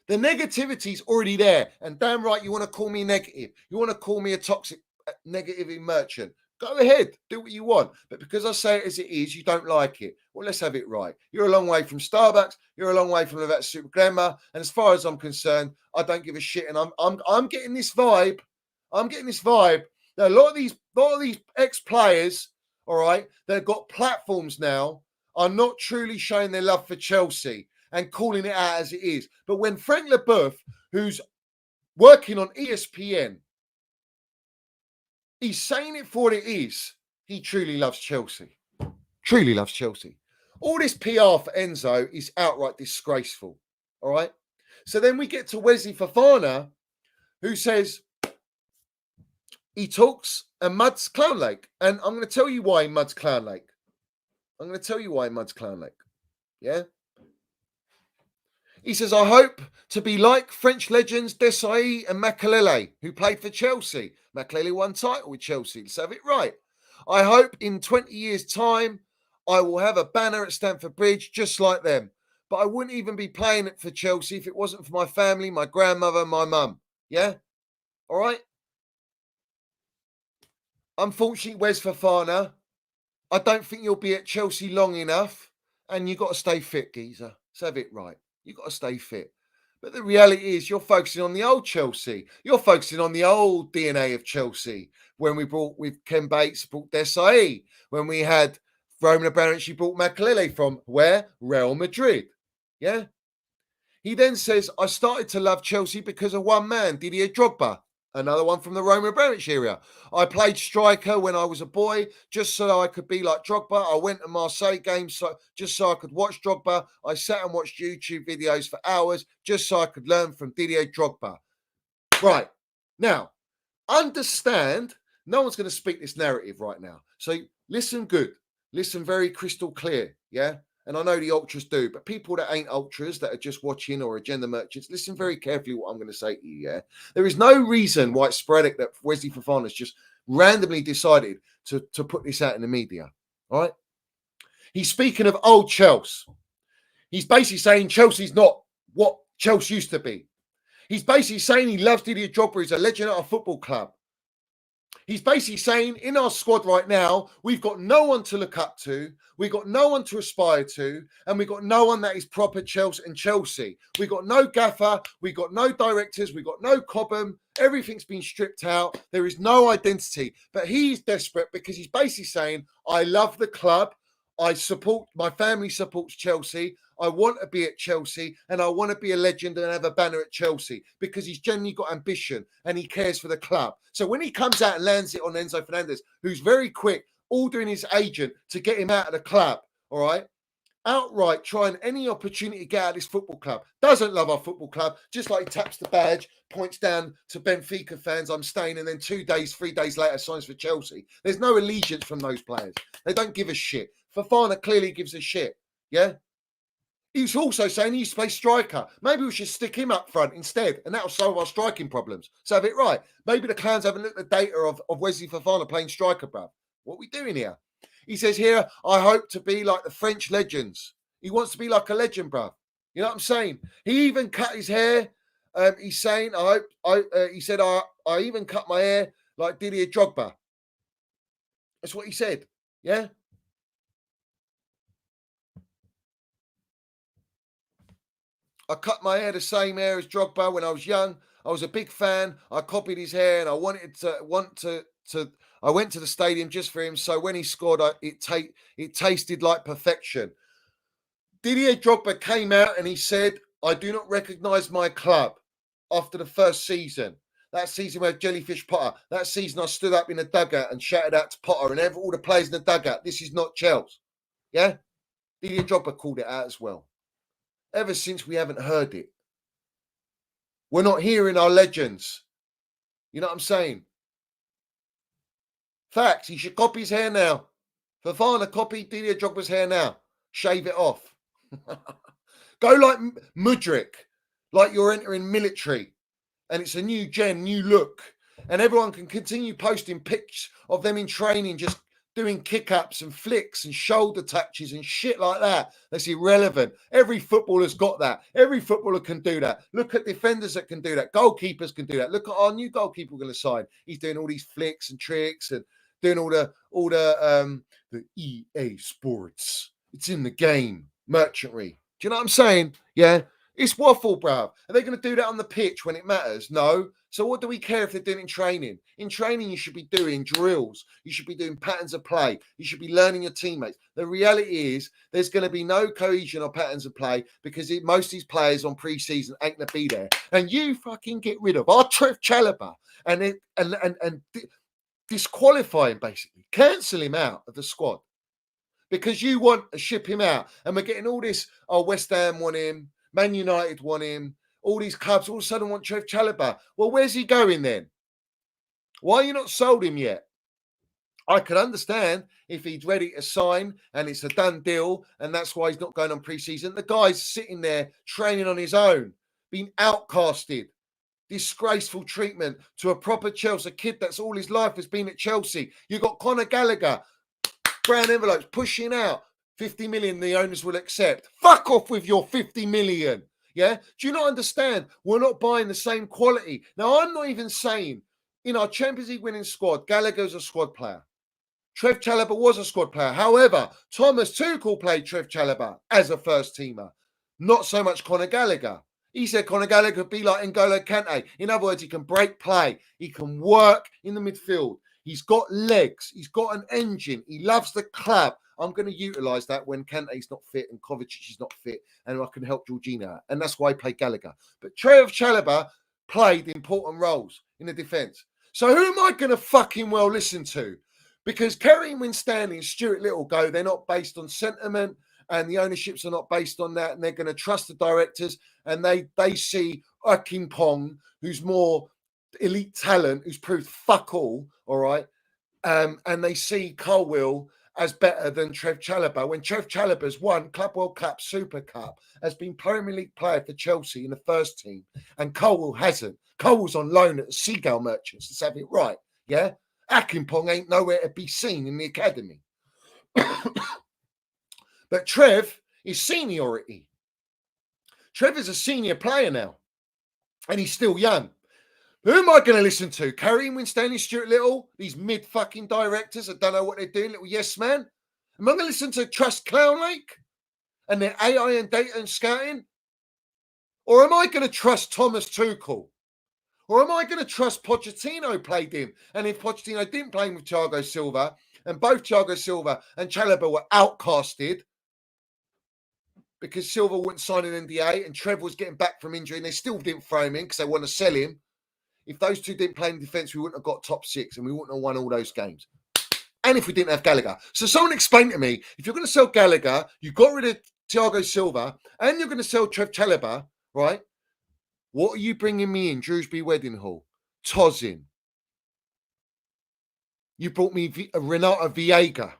The negativity's already there. And damn right, you want to call me negative. You want to call me a toxic, negative merchant. Go ahead, do what you want. But because I say it as it is, you don't like it. Well, let's have it right. You're a long way from Starbucks. You're a long way from that super glamour. And as far as I'm concerned, I don't give a shit. And I'm getting this vibe. I'm getting this vibe. Now, a lot of these ex-players, all right, they've got platforms now, are not truly showing their love for Chelsea and calling it out as it is. But when Frank Leboeuf, who's working on ESPN, he's saying it for what it is, he truly loves Chelsea. Truly loves Chelsea. All this PR for Enzo is outright disgraceful. All right? So then we get to Wesley Fofana, who says he talks and muds Clownlak. And I'm going to tell you why he muds Clownlak. Yeah? He says, I hope to be like French legends Desailly and Makelele, who played for Chelsea. Makelele won title with Chelsea. Let's have it right. I hope in 20 years' time, I will have a banner at Stamford Bridge just like them. But I wouldn't even be playing it for Chelsea if it wasn't for my family, my grandmother, my mum. Yeah? All right? Unfortunately, Wes Fofana, I don't think you'll be at Chelsea long enough, and you've got to stay fit, geezer. Let's have it right. You've got to stay fit. But the reality is you're focusing on the old Chelsea. You're focusing on the old DNA of Chelsea. When we brought with Ken Bates, brought Desailly. When we had Roman Abramovich, brought Makelele from where? Real Madrid. Yeah? He then says, I started to love Chelsea because of one man, Didier Drogba. Another one from the Roman Abramovich area. I played striker when I was a boy, just so I could be like Drogba. I went to Marseille games just so I could watch Drogba. I sat and watched YouTube videos for hours just so I could learn from Didier Drogba. Right. Now, understand, no one's going to speak this narrative right now. So listen good. Listen very crystal clear, yeah? and I know the ultras do, but people that ain't ultras, that are just watching, or agenda merchants, listen very carefully what I'm going to say to you, yeah? There is no reason why it's sporadic that Wesley Fofana's just randomly decided to put this out in the media, all right? He's speaking of old Chelsea. He's basically saying Chelsea's not what Chelsea used to be. He's basically saying he loves Didier Drogba. He's a legend at our football club. He's basically saying in our squad right now, we've got no one to look up to. We've got no one to aspire to. And we've got no one that is proper Chelsea. We've got no gaffer. We've got no directors. We've got no Cobham. Everything's been stripped out. There is no identity. But he's desperate because he's basically saying, I love the club. My family supports Chelsea. I want to be at Chelsea and I want to be a legend and have a banner at Chelsea because he's genuinely got ambition and he cares for the club. So when he comes out and lands it on Enzo Fernandez, who's very quick, ordering his agent to get him out of the club, all right, outright trying any opportunity to get out of this football club, doesn't love our football club, just like he taps the badge, points down to Benfica fans, I'm staying, and then 3 days later signs for Chelsea. There's no allegiance from those players. They don't give a shit. Fofana clearly gives a shit, yeah? He's also saying he used to play striker. Maybe we should stick him up front instead, and that'll solve our striking problems. So have it right. Maybe the Clowns haven't looked at the data of Wesley Fofana playing striker, bruv. What are we doing here? He says here, I hope to be like the French legends. He wants to be like a legend, bruv. You know what I'm saying? He even cut his hair. He's saying, he said, I even cut my hair like Didier Drogba. That's what he said. Yeah? I cut my hair the same hair as Drogba when I was young. I was a big fan. I copied his hair and I went to the stadium just for him. So when he scored, it tasted like perfection. Didier Drogba came out and he said, I do not recognise my club after the first season. That season we had Jellyfish Potter. That season I stood up in the dugout and shouted out to Potter and all the players in the dugout, this is not Chelsea. Yeah? Didier Drogba called it out as well. Ever since we haven't heard it. We're not hearing our legends. You know what I'm saying? Facts. He should copy his hair now. Fofana, copy Didier Drogba's hair now. Shave it off. Go like Mudryk, like you're entering military. And it's a new gen, new look. And everyone can continue posting pics of them in training, just doing kick-ups and flicks and shoulder touches and shit like that. That's irrelevant. Every footballer's got that. Every footballer can do that. Look at defenders that can do that. Goalkeepers can do that. Look at our new goalkeeper we're going to sign. He's doing all these flicks and tricks and doing all the EA Sports. It's in the game. Merchantry. Do you know what I'm saying? Yeah. It's waffle, bruv. Are they going to do that on the pitch when it matters? No. So what do we care if they're doing in training? In training, you should be doing drills. You should be doing patterns of play. You should be learning your teammates. The reality is there's going to be no cohesion or patterns of play because most of these players on pre-season ain't going to be there. And you fucking get rid of our Trev Chalobah and disqualify him, basically. Cancel him out of the squad because you want to ship him out. And we're getting all this, West Ham want him. Man United want him. All these clubs all of a sudden want Trev Chalobah. Well, where's he going then? Why are you not sold him yet? I could understand if he's ready to sign and it's a done deal and that's why he's not going on pre-season. The guy's sitting there training on his own, being outcasted, disgraceful treatment to a proper Chelsea kid that's all his life has been at Chelsea. You've got Conor Gallagher, brown envelopes, pushing out. 50 million the owners will accept. Fuck off with your 50 million. Yeah? Do you not understand? We're not buying the same quality. Now, I'm not even saying in our Champions League winning squad, Gallagher's a squad player. Trev Chalobah was a squad player. However, Thomas Tuchel played Trev Chalobah as a first teamer. Not so much Conor Gallagher. He said Conor Gallagher could be like N'Golo Kante. In other words, he can break play. He can work in the midfield. He's got legs. He's got an engine. He loves the club. I'm going to utilise that when Kante's not fit and Kovacic is not fit and I can help Jorginho. And that's why I play Gallagher. But Trev Chalobah played important roles in the defence. So who am I going to fucking well listen to? Because Kerry Winstanley and Stuart Little go, they're not based on sentiment and the ownerships are not based on that. And they're going to trust the directors and they see Akin Pong, who's more elite talent, who's proved fuck all right? And they see Colwill as better than Trev Chalobah when Trev Chalobah's won Club World Cup, Super Cup, has been Premier League player for Chelsea in the first team, and Colwell hasn't. Colwell's on loan at the Seagull Merchants. Let's have it right, yeah? Akinpong ain't nowhere to be seen in the academy. But Trev is seniority. Trev is a senior player now, and he's still young. Who am I going to listen to? Kareem Winstanley, Stuart Little, these mid-fucking directors that don't know what they're doing, little yes man? Am I going to listen to Trust Clownlak and their AI and data and scouting? Or am I going to trust Thomas Tuchel? Or am I going to trust Pochettino played him? And if Pochettino didn't play him with Thiago Silva, and both Thiago Silva and Chalobah were outcasted because Silva wouldn't sign an NDA and Trev was getting back from injury and they still didn't throw him in because they want to sell him. If those two didn't play in defence, we wouldn't have got top six and we wouldn't have won all those games. And if we didn't have Gallagher. So someone explain to me, if you're going to sell Gallagher, you got rid of Thiago Silva, and you're going to sell Trev Chalobah, right? What are you bringing me in? Drewsbury Wedding Hall. Tozin. You brought me Renata Viega.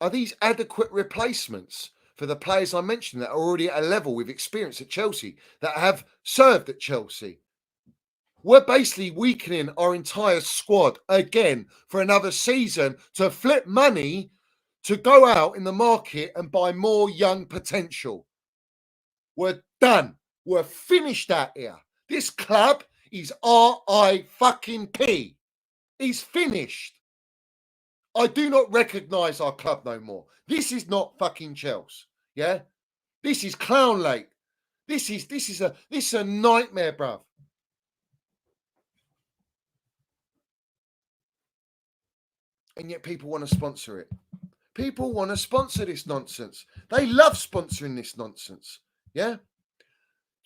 Are these adequate replacements for the players I mentioned that are already at a level with experience at Chelsea, that have served at Chelsea? We're basically weakening our entire squad again for another season to flip money to go out in the market and buy more young potential. We're done. We're finished out here. This club is RIP. He's finished. I do not recognise our club no more. This is not fucking Chelsea. Yeah? This is Clownlak. This is a nightmare, bruv. And yet people want to sponsor it. People want to sponsor this nonsense. They love sponsoring this nonsense. Yeah?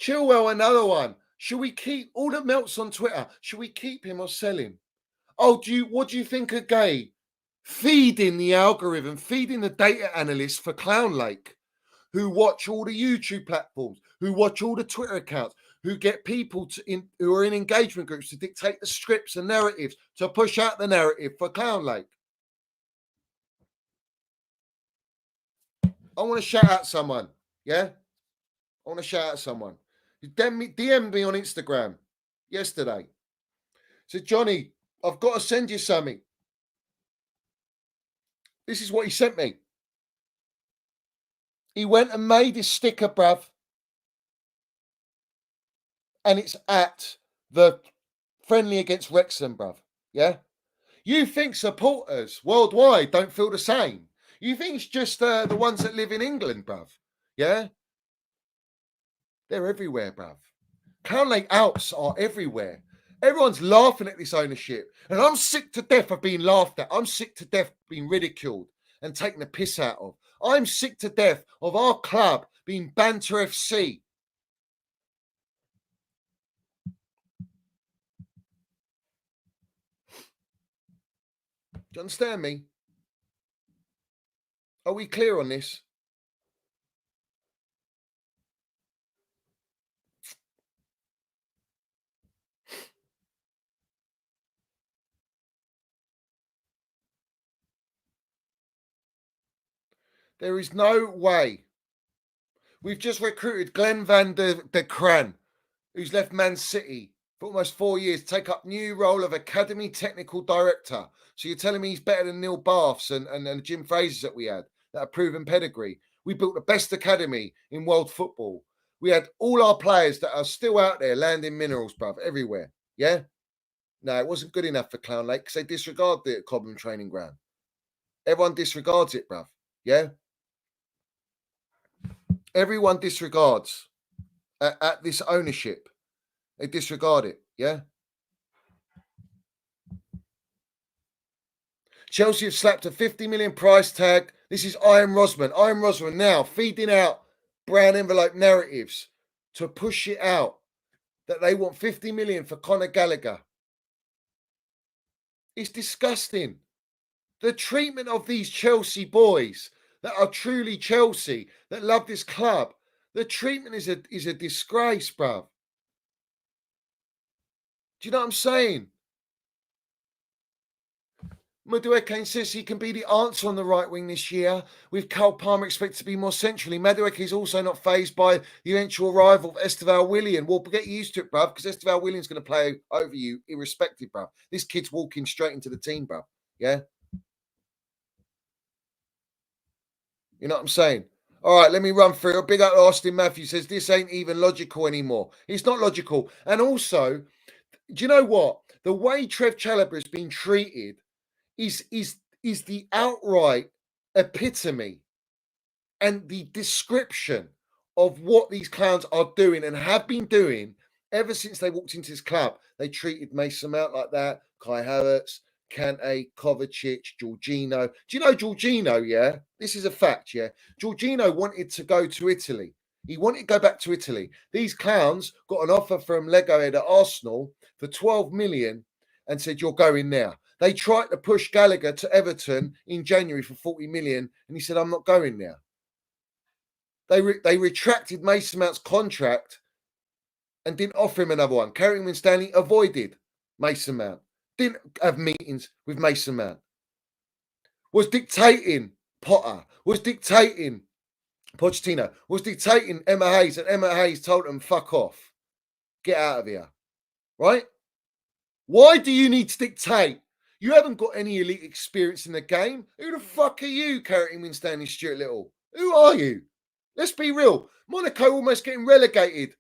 Chilwell, another one. Should we keep all the melts on Twitter? Should we keep him or sell him? Oh, what do you think of Gay? Feeding the algorithm, feeding the data analysts for Clownlak, who watch all the YouTube platforms, who watch all the Twitter accounts, who get people who are in engagement groups to dictate the scripts and narratives, to push out the narrative for Clownlak. I want to shout out someone, yeah? I want to shout out someone. He DM'd me on Instagram yesterday. Said, Johnny, I've got to send you something. This is what he sent me. He went and made his sticker, bruv. And it's at the friendly against Wrexham, bruv. Yeah? You think supporters worldwide don't feel the same? You think it's just the ones that live in England, bruv? Yeah? They're everywhere, bruv. Clownlak outs are everywhere. Everyone's laughing at this ownership. And I'm sick to death of being laughed at. I'm sick to death of being ridiculed and taken the piss out of. I'm sick to death of our club being Banter FC. Do you understand me? Are we clear on this? There is no way. We've just recruited Glenn van de Kraan, who's left Man City for almost 4 years, to take up new role of Academy Technical Director. So you're telling me he's better than Neil Baths and Jim Frazier's that we had, that have proven pedigree. We built the best academy in world football. We had all our players that are still out there landing minerals, bruv, everywhere. Yeah? No, it wasn't good enough for Clownlak because they disregard the Cobham training ground. Everyone disregards it, bruv. Yeah? Everyone disregards at this ownership. They disregard it, yeah? Chelsea have slapped a 50 million price tag. This is Iron Rosman. Iron Rosman now feeding out brown envelope narratives to push it out that they want 50 million for Conor Gallagher. It's disgusting. The treatment of these Chelsea boys that are truly Chelsea, that love this club, the treatment is a disgrace, bruv. Do you know what I'm saying? Madueke says he can be the answer on the right wing this year, with Cole Palmer expected to be more centrally. Madueke is also not fazed by the eventual arrival of Estevao Willian. Well, get used to it, bruv, because Estevao Willian's going to play over you, irrespective, bruv. This kid's walking straight into the team, bruv. Yeah? You know what I'm saying? All right, let me run through it. Big up Austin Matthews says, this ain't even logical anymore. It's not logical. And also, do you know what? The way Trev Chalobah has been treated is the outright epitome and the description of what these clowns are doing and have been doing ever since they walked into this club. They treated Mason Mount like that, Kai Havertz, Kante, Kovacic, Jorginho. Do you know Jorginho, yeah? This is a fact, yeah? Jorginho wanted to go to Italy. He wanted to go back to Italy. These clowns got an offer from Lego Head at Arsenal for 12 million and said, you're going there. They tried to push Gallagher to Everton in January for 40 million, and he said, I'm not going there. They retracted Mason Mount's contract and didn't offer him another one. Carrington Stanley avoided Mason Mount. Didn't have meetings with Mason Mount. Was dictating Potter. Was dictating Pochettino. Was dictating Emma Hayes, and Emma Hayes told him, fuck off. Get out of here. Right? Why do you need to dictate? You haven't got any elite experience in the game. Who the fuck are you, Carrington Winstanley, Stuart Little? Who are you? Let's be real. Monaco almost getting relegated,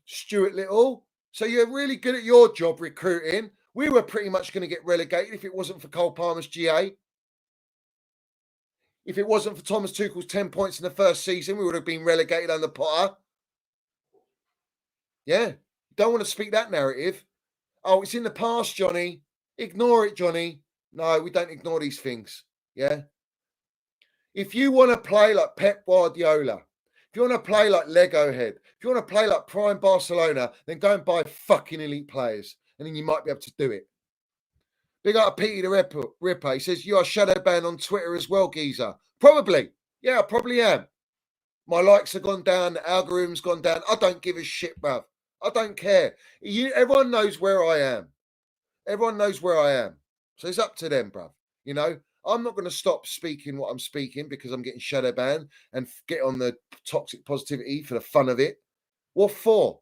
Stuart Little. So you're really good at your job recruiting. We were pretty much going to get relegated if it wasn't for Cole Palmer's GA. If it wasn't for Thomas Tuchel's 10 points in the first season, we would have been relegated under Potter. Yeah. Don't want to speak that narrative. Oh, it's in the past, Johnny. Ignore it, Johnny. No, we don't ignore these things. Yeah. If you want to play like Pep Guardiola, if you want to play like Lego Head, if you want to play like Prime Barcelona, then go and buy fucking elite players, and then you might be able to do it. Big up Petey the Ripper. He says, you are shadow banned on Twitter as well, geezer. Probably. Yeah, I probably am. My likes have gone down. The algorithm's gone down. I don't give a shit, bruv. I don't care. Everyone knows where I am. Everyone knows where I am. So it's up to them, bruv. You know, I'm not going to stop speaking what I'm speaking because I'm getting shadow banned and get on the toxic positivity for the fun of it. What for?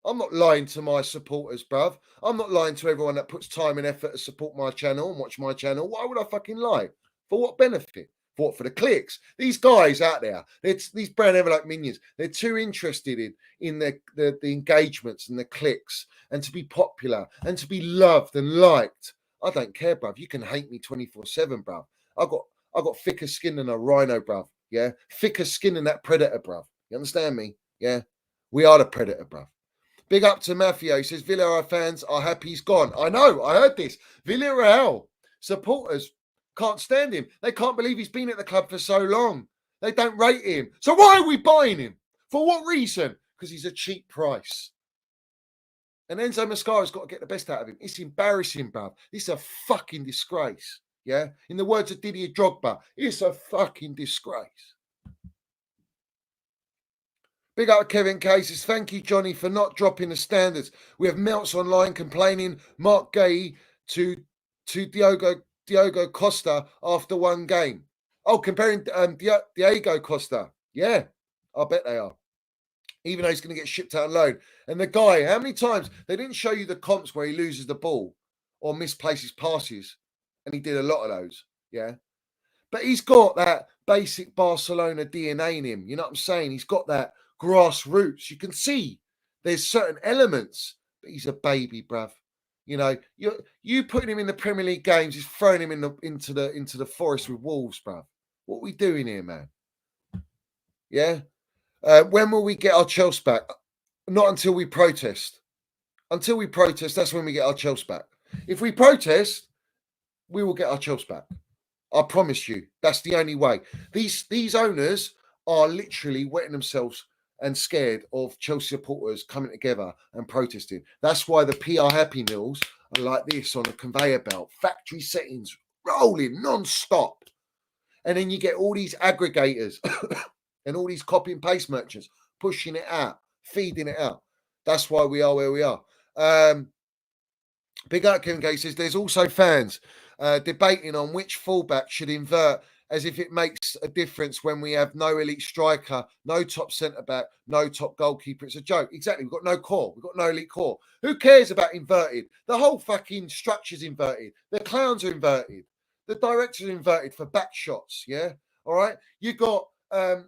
I'm not lying to my supporters, bruv. I'm not lying to everyone that puts time and effort to support my channel and watch my channel. Why would I fucking lie? For what benefit? For what? For the clicks? These guys out there, these brown envelope minions, they're too interested in the engagements and the clicks and to be popular and to be loved and liked. I don't care, bruv. You can hate me 24/7, bruv. I got thicker skin than a rhino, bruv. Yeah, thicker skin than that predator, bruv. You understand me? Yeah, we are the predator, bruv. Big up to Matthew. He says Villarreal fans are happy he's gone. I know. I heard this. Villarreal supporters can't stand him. They can't believe he's been at the club for so long. They don't rate him. So why are we buying him? For what reason? Because he's a cheap price. And Enzo Mascara's got to get the best out of him. It's embarrassing, bruv. This is a fucking disgrace. Yeah? In the words of Didier Drogba, it's a fucking disgrace. Big up Kevin Cases. Thank you, Johnny, for not dropping the standards. We have melts online complaining Mark Gay to Diogo Costa after one game. Oh, comparing Diego Costa. Yeah, I bet they are. Even though he's going to get shipped out on loan. And the guy, how many times? They didn't show you the comps where he loses the ball or misplaces passes. And he did a lot of those. Yeah. But he's got that basic Barcelona DNA in him. You know what I'm saying? He's got that grassroots. You can see there's certain elements. But he's a baby, bruv. You know, you putting him in the Premier League games, he's throwing him into the forest with wolves, bruv. What are we doing here, man? Yeah? When will we get our Chelsea back? Not until we protest. Until we protest, that's when we get our Chelsea back. If we protest, we will get our Chelsea back. I promise you. That's the only way. These owners are literally wetting themselves and scared of Chelsea supporters coming together and protesting. That's why the PR Happy Meals are like this on a conveyor belt. Factory settings, rolling non-stop. And then you get all these aggregators and all these copy and paste merchants pushing it out, feeding it out. That's why we are where we are. Big up Kevin Gay says there's also fans debating on which fullback should invert, as if it makes a difference when we have no elite striker, no top centre-back, no top goalkeeper. It's a joke. Exactly. We've got no core. We've got no elite core. Who cares about inverted? The whole fucking structure's inverted. The clowns are inverted. The directors are inverted for back shots, yeah? All right? You got a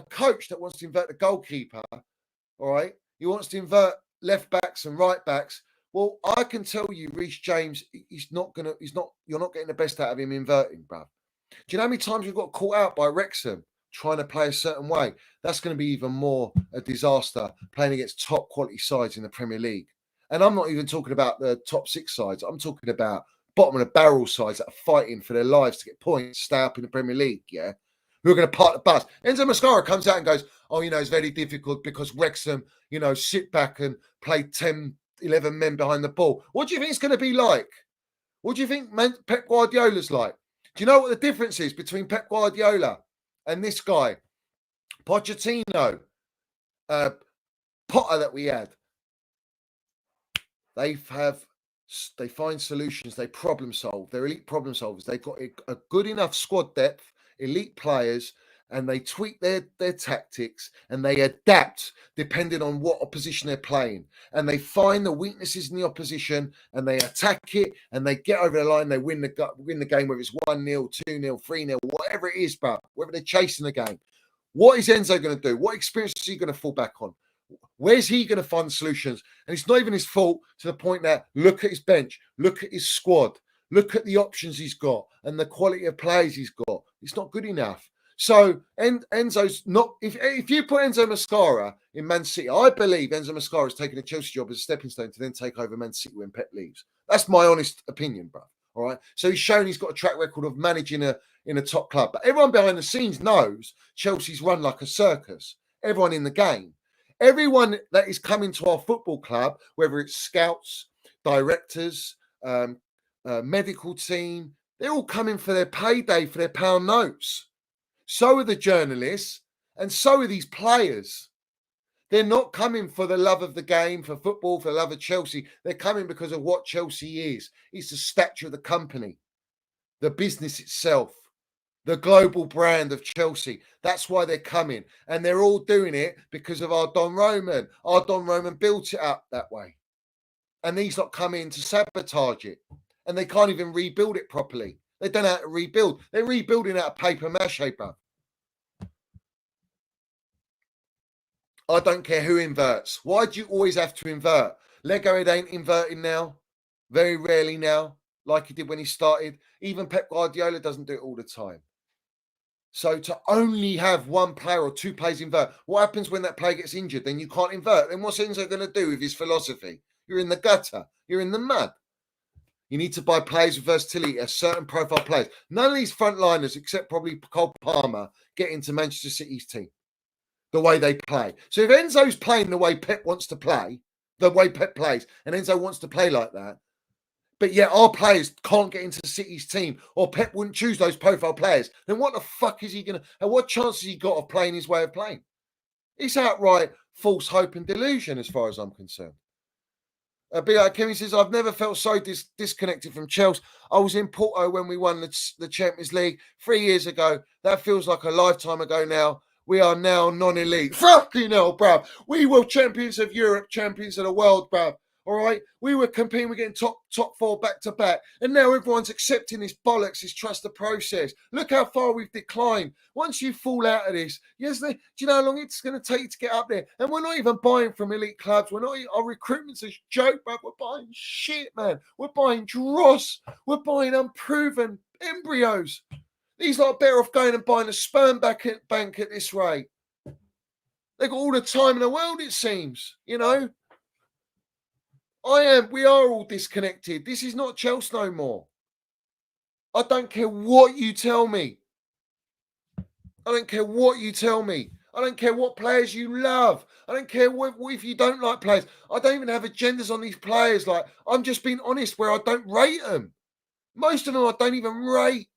coach that wants to invert the goalkeeper, all right? He wants to invert left backs and right backs. Well, I can tell you, Reece James, you're not getting the best out of him inverting, bruv. Do you know how many times we've got caught out by Wrexham trying to play a certain way? That's going to be even more a disaster playing against top quality sides in the Premier League. And I'm not even talking about the top 6 sides. I'm talking about bottom of the barrel sides that are fighting for their lives to get points, stay up in the Premier League, yeah? Who are going to part the bus. Enzo Mascara comes out and goes, it's very difficult because Wrexham, sit back and play 10, 11 men behind the ball. What do you think it's going to be like? What do you think Pep Guardiola's like? Do you know what the difference is between Pep Guardiola and this guy, Pochettino, Potter that we had? They find solutions. They problem solve. They're elite problem solvers. They've got a good enough squad depth, elite players, and they tweak their tactics and they adapt depending on what opposition they're playing. And they find the weaknesses in the opposition and they attack it and they get over the line. They win the game, whether it's 1-0, 2-0, 3-0, whatever it is, bro. Whether they're chasing the game. What is Enzo going to do? What experience is he going to fall back on? Where's he going to find solutions? And it's not even his fault, to the point that look at his bench, look at his squad, look at the options he's got and the quality of players he's got. It's not good enough. So Enzo's not. If you put Enzo Mascara in Man City, I believe Enzo Mascara is taking a Chelsea job as a stepping stone to then take over Man City when Pep leaves. That's my honest opinion, bro. All right. So he's shown he's got a track record of managing in a top club. But everyone behind the scenes knows Chelsea's run like a circus. Everyone in the game, everyone that is coming to our football club, whether it's scouts, directors, medical team, they're all coming for their payday, for their pound notes. So are the journalists, and so are these players. They're not coming for the love of the game, for football, for the love of Chelsea. They're coming because of what Chelsea is. It's the stature of the company, the business itself, the global brand of Chelsea. That's why they're coming. And they're all doing it because of our Don Roman. Our Don Roman built it up that way. And these lot come in to sabotage it. And they can't even rebuild it properly. They don't know how to rebuild. They're rebuilding out of paper mache, bro. I don't care who inverts. Why do you always have to invert? Lego ain't inverting now. Very rarely now, like he did when he started. Even Pep Guardiola doesn't do it all the time. So to only have one player or two players invert, what happens when that player gets injured? Then you can't invert. Then what's Enzo going to do with his philosophy? You're in the gutter. You're in the mud. You need to buy players with versatility, a certain profile players. None of these frontliners, except probably Cole Palmer, get into Manchester City's team. The way they play. So if Enzo's playing the way Pep wants to play, the way Pep plays, and Enzo wants to play like that, but yet our players can't get into City's team, or Pep wouldn't choose those profile players, then what the fuck is he going to... And what chance has he got of playing his way of playing? It's outright false hope and delusion as far as I'm concerned. Kevin says, I've never felt so disconnected from Chelsea. I was in Porto when we won the Champions League 3 years ago. That feels like a lifetime ago now. We are now non-elite. Fucking hell, bruv. We were champions of Europe, champions of the world, bruv. All right? We were competing, we're getting top 4 back-to-back. And now everyone's accepting this bollocks, this trust the process. Look how far we've declined. Once you fall out of this, do you know how long it's going to take you to get up there? And we're not even buying from elite clubs. Our recruitment's a joke, bruv. We're buying shit, man. We're buying dross. We're buying unproven embryos. These lot are better off going and buying a sperm bank at this rate. They've got all the time in the world, it seems. You know? We are all disconnected. This is not Chelsea no more. I don't care what you tell me. I don't care what you tell me. I don't care what players you love. I don't care if you don't like players. I don't even have agendas on these players. Like, I'm just being honest where I don't rate them. Most of them I don't even rate.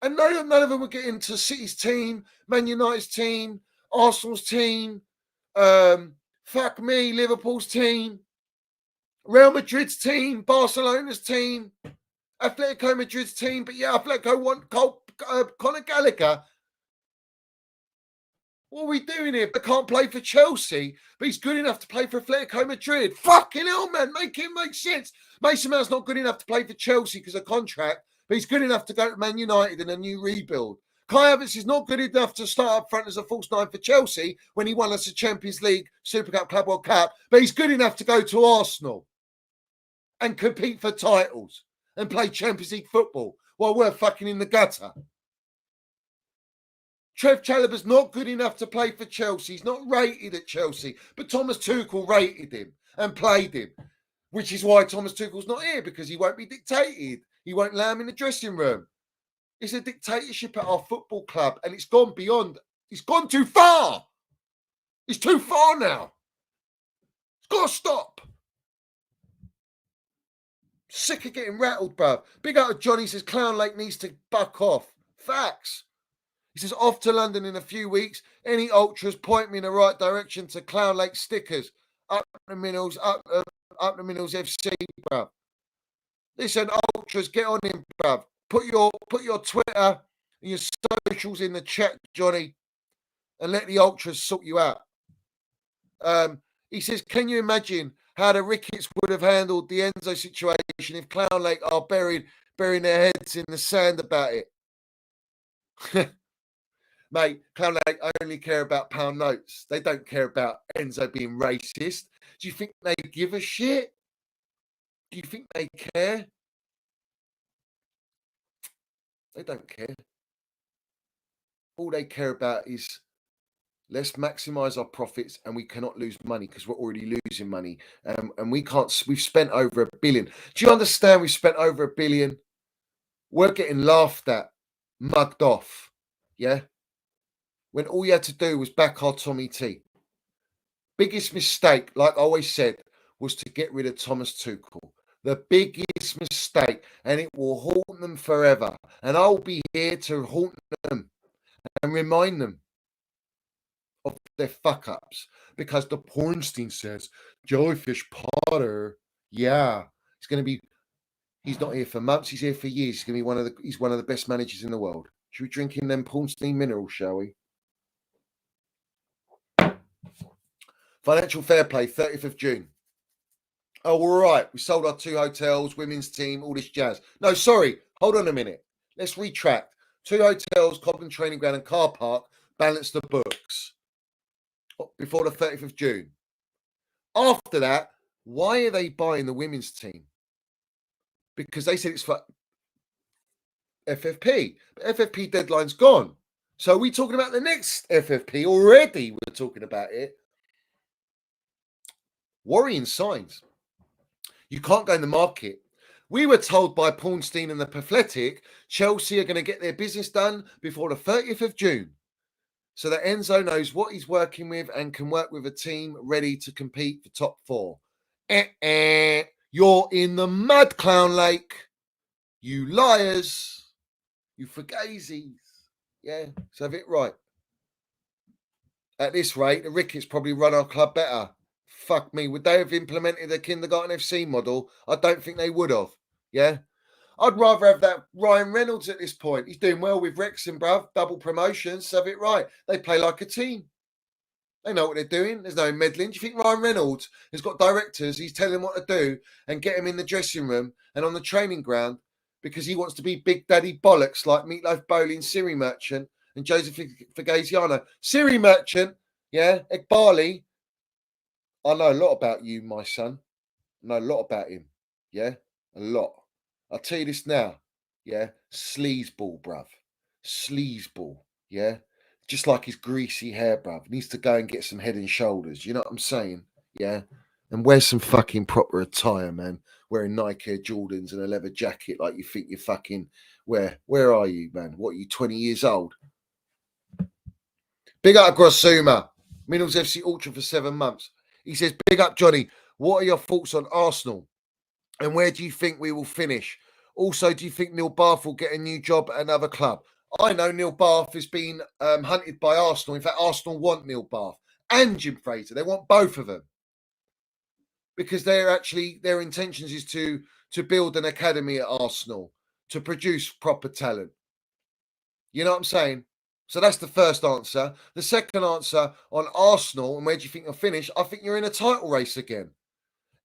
And none of them will get into City's team, Man United's team, Arsenal's team, fuck me, Liverpool's team. Real Madrid's team, Barcelona's team, Atletico Madrid's team. But yeah, Atletico want Conor Gallagher. What are we doing here? But can't play for Chelsea, but he's good enough to play for Atletico Madrid. Fucking hell, man. Make it make sense. Mason Mount's not good enough to play for Chelsea because of contract, but he's good enough to go to Man United in a new rebuild. Kai Havertz is not good enough to start up front as a false nine for Chelsea when he won us a Champions League, Super Cup, Club World Cup, but he's good enough to go to Arsenal and compete for titles and play Champions League football while we're fucking in the gutter. Trev Chalobah's not good enough to play for Chelsea. He's not rated at Chelsea, but Thomas Tuchel rated him and played him, which is why Thomas Tuchel's not here, because he won't be dictated. He won't allow him in the dressing room. It's a dictatorship at our football club, and it's gone beyond. It's gone too far. It's too far now. It's got to stop. Sick of getting rattled, bruv. Big out of Johnny says Clownlak needs to buck off. Facts. He says, off to London in a few weeks. Any ultras point me in the right direction to Clownlak stickers. Up the Minnals, up the Minnals FC, bruv. Listen, ultras, get on him, bruv. Put your Twitter and your socials in the chat, Johnny, and let the ultras sort you out. He says, can you imagine how the Ricketts would have handled the Enzo situation if Clownlak are burying their heads in the sand about it? Mate, Clownlak only care about pound notes. They don't care about Enzo being racist. Do you think they give a shit? Do you think they care? They don't care. All they care about is let's maximize our profits, and we cannot lose money because we're already losing money. And we can't. We've spent over $1 billion. Do you understand? We've spent over $1 billion. We're getting laughed at, mugged off. Yeah. When all you had to do was back our Tommy T. Biggest mistake, like I always said, was to get rid of Thomas Tuchel. The biggest mistake, and it will haunt them forever. And I'll be here to haunt them and remind them of their fuck-ups. Because the Pornstein says, Jellyfish Potter, yeah, he's not here for months, he's here for years. He's one of the best managers in the world. Should we drink in them Pornstein minerals, shall we? Financial fair play, 30th of June. Oh, all right. We sold our 2 hotels, women's team, all this jazz. No, sorry. Hold on a minute. Let's retract. 2 hotels, Cobham training ground and car park, balance the books before the 30th of June. After that, why are they buying the women's team? Because they said it's for FFP. But FFP deadline's gone. So are we talking about the next FFP already? We're talking about it. Worrying signs. You can't go in the market. We were told by Pornstein and the Pathetic, Chelsea are going to get their business done before the 30th of June. So that Enzo knows what he's working with and can work with a team ready to compete for top 4. You're in the mud, Clownlak. You liars. You fugazis. Yeah, so have it right. At this rate, the Ricketts probably run our club better. Fuck me. Would they have implemented the kindergarten FC model? I don't think they would have. Yeah. I'd rather have that Ryan Reynolds at this point. He's doing well with Wrexham, bruv. Double promotions. So have it right. They play like a team. They know what they're doing. There's no meddling. Do you think Ryan Reynolds has got directors? He's telling them what to do and get him in the dressing room and on the training ground because he wants to be Big Daddy Bollocks like Meatloaf Bowling, Siri Merchant and Joseph Fagaziano. Siri Merchant, yeah, Ekbali. I know a lot about you, my son. I know a lot about him. Yeah, a lot. I'll tell you this now. Yeah, sleazeball, bruv. Sleazeball. Yeah, just like his greasy hair, bruv. Needs to go and get some head and shoulders. You know what I'm saying? Yeah, and wear some fucking proper attire, man. Wearing Nike Air Jordans and a leather jacket like you think you're fucking. Where are you, man? What are you, 20 years old? Big up Grossuma. Minnals FC Ultra for 7 months. He says, big up, Johnny. What are your thoughts on Arsenal? And where do you think we will finish? Also, do you think Neil Bath will get a new job at another club? I know Neil Bath has been hunted by Arsenal. In fact, Arsenal want Neil Bath and Jim Fraser. They want both of them. because their intentions is to build an academy at Arsenal to produce proper talent. You know what I'm saying? So that's the first answer. The second answer on Arsenal and where do you think you'll finish? I think you're in a title race again.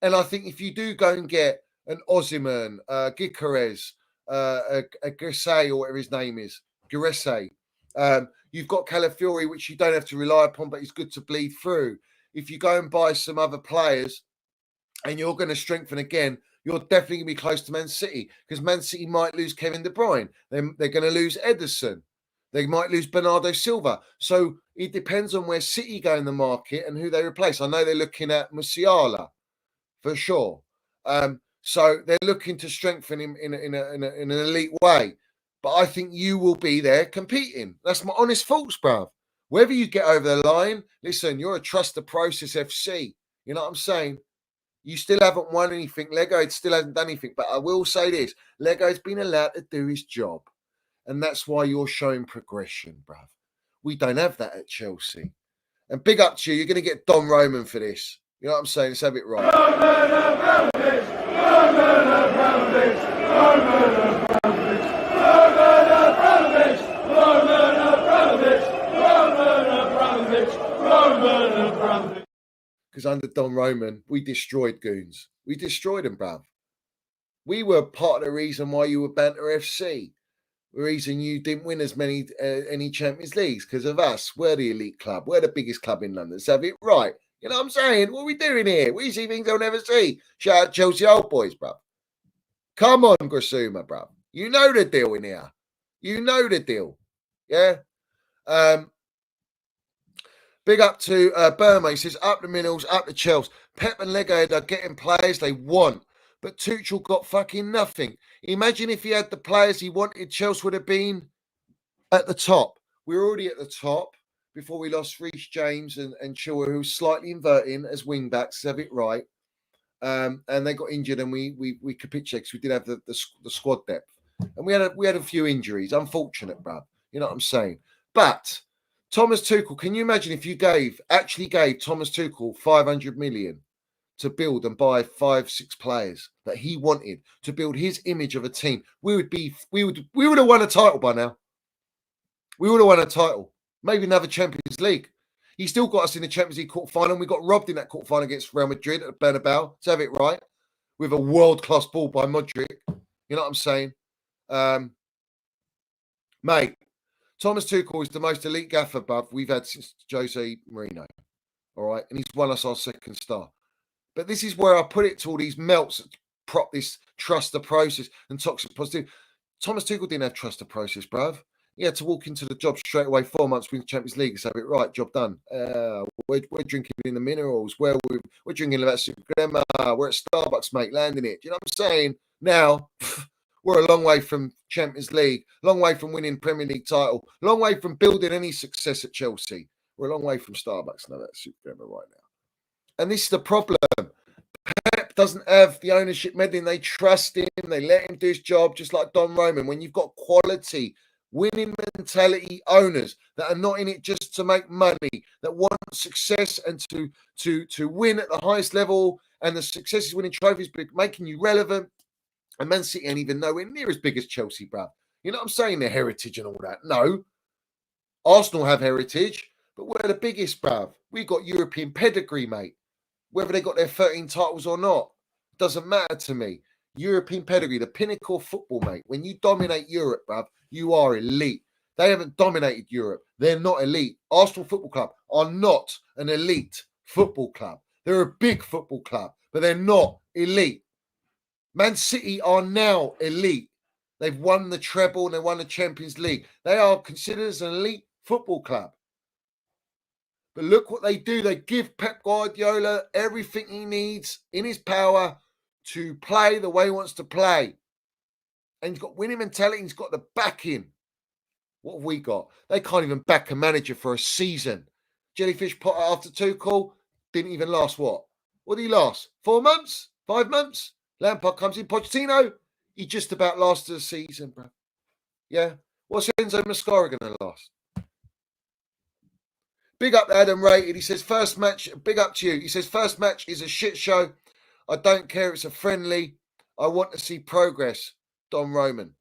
And I think if you do go and get an Osimhen, Gyökeres, a Grisey, or whatever his name is, Grisey, you've got Calafiori, which you don't have to rely upon, but he's good to bleed through. If you go and buy some other players and you're going to strengthen again, you're definitely going to be close to Man City, because Man City might lose Kevin De Bruyne. They're going to lose Ederson. They might lose Bernardo Silva. So it depends on where City go in the market and who they replace. I know they're looking at Musiala for sure. So they're looking to strengthen him in an elite way. But I think you will be there competing. That's my honest thoughts, bruv. Whether you get over the line, listen, you're a trust the process FC. You know what I'm saying? You still haven't won anything. Lego still hasn't done anything. But I will say this. Lego's been allowed to do his job. And that's why you're showing progression, bruv. We don't have that at Chelsea. And big up to you. You're going to get Don Roman for this. You know what I'm saying? Let's have it right. Because under Don Roman, we destroyed goons. We destroyed them, bruv. We were part of the reason why you were Banter FC. The reason you didn't win as many any Champions Leagues, because of us. We're the elite club. We're the biggest club in London. Let's have it right. You know what I'm saying? What are we doing here? We see things they'll never see. Shout out Chelsea old boys, bruv. Come on, Grasuma, bruv. You know the deal in here. You know the deal. Yeah? Big up to Burma. He says, up the Minnals, up the Chelsea. Pep and Lego are getting players they want. But Tuchel got fucking nothing. Imagine if he had the players he wanted, Chelsea would have been at the top. We were already at the top before we lost Reece James and Chilwell, who was slightly inverting as wing backs, to have it right. And they got injured, and we capitulated because we did have the squad depth. And we had a few injuries. Unfortunate, bruv. You know what I'm saying? But Thomas Tuchel, can you imagine if you actually gave Thomas Tuchel 500 million to build and buy 5-6 players that he wanted to build his image of a team? We would have won a title by now. We would have won a title. Maybe another Champions League. He still got us in the Champions League quarter-final. We got robbed in that quarter-final against Real Madrid at the Bernabeu. Let's have it right. With a world-class ball by Modric. You know what I'm saying? Mate, Thomas Tuchel is the most elite gaffer, bruv, we've had since Jose Mourinho. All right? And he's won us our second star. But this is where I put it to all these melts that prop this trust the process and toxic positive. Thomas Tuchel didn't have trust the process, bruv. He had to walk into the job straight away, 4 months win the Champions League and say, it right, job done. We're drinking in the minerals. We're drinking about Super Crema. We're at Starbucks, mate, landing it. Do you know what I'm saying? Now, we're a long way from Champions League, long way from winning Premier League title, long way from building any success at Chelsea. We're a long way from Starbucks now, that's Super Crema right now. And this is the problem. Pep doesn't have the ownership meddling. They trust him. They let him do his job, just like Don Roman. When you've got quality, winning mentality owners that are not in it just to make money, that want success and to win at the highest level, and the success is winning trophies, but making you relevant. And Man City ain't even nowhere near as big as Chelsea, bruv. You know what I'm saying? Their heritage and all that. No. Arsenal have heritage, but we're the biggest, bruv. We got European pedigree, mate. Whether they got their 13 titles or not, doesn't matter to me. European pedigree, the pinnacle of football, mate. When you dominate Europe, bruv, you are elite. They haven't dominated Europe. They're not elite. Arsenal Football Club are not an elite football club. They're a big football club, but they're not elite. Man City are now elite. They've won the treble and they won the Champions League. They are considered as an elite football club. But look what they do. They give Pep Guardiola everything he needs in his power to play the way he wants to play. And he's got winning mentality. He's got the backing. What have we got? They can't even back a manager for a season. Jellyfish Potter after Tuchel didn't even last what? What did he last? 4 months? 5 months? Lampard comes in. Pochettino, he just about lasted a season, bro. Yeah? What's Enzo Mascara going to last? Big up to Adam Rated. He says, first match, big up to you. He says, first match is a shit show. I don't care if it's a friendly. I want to see progress, Don Roman.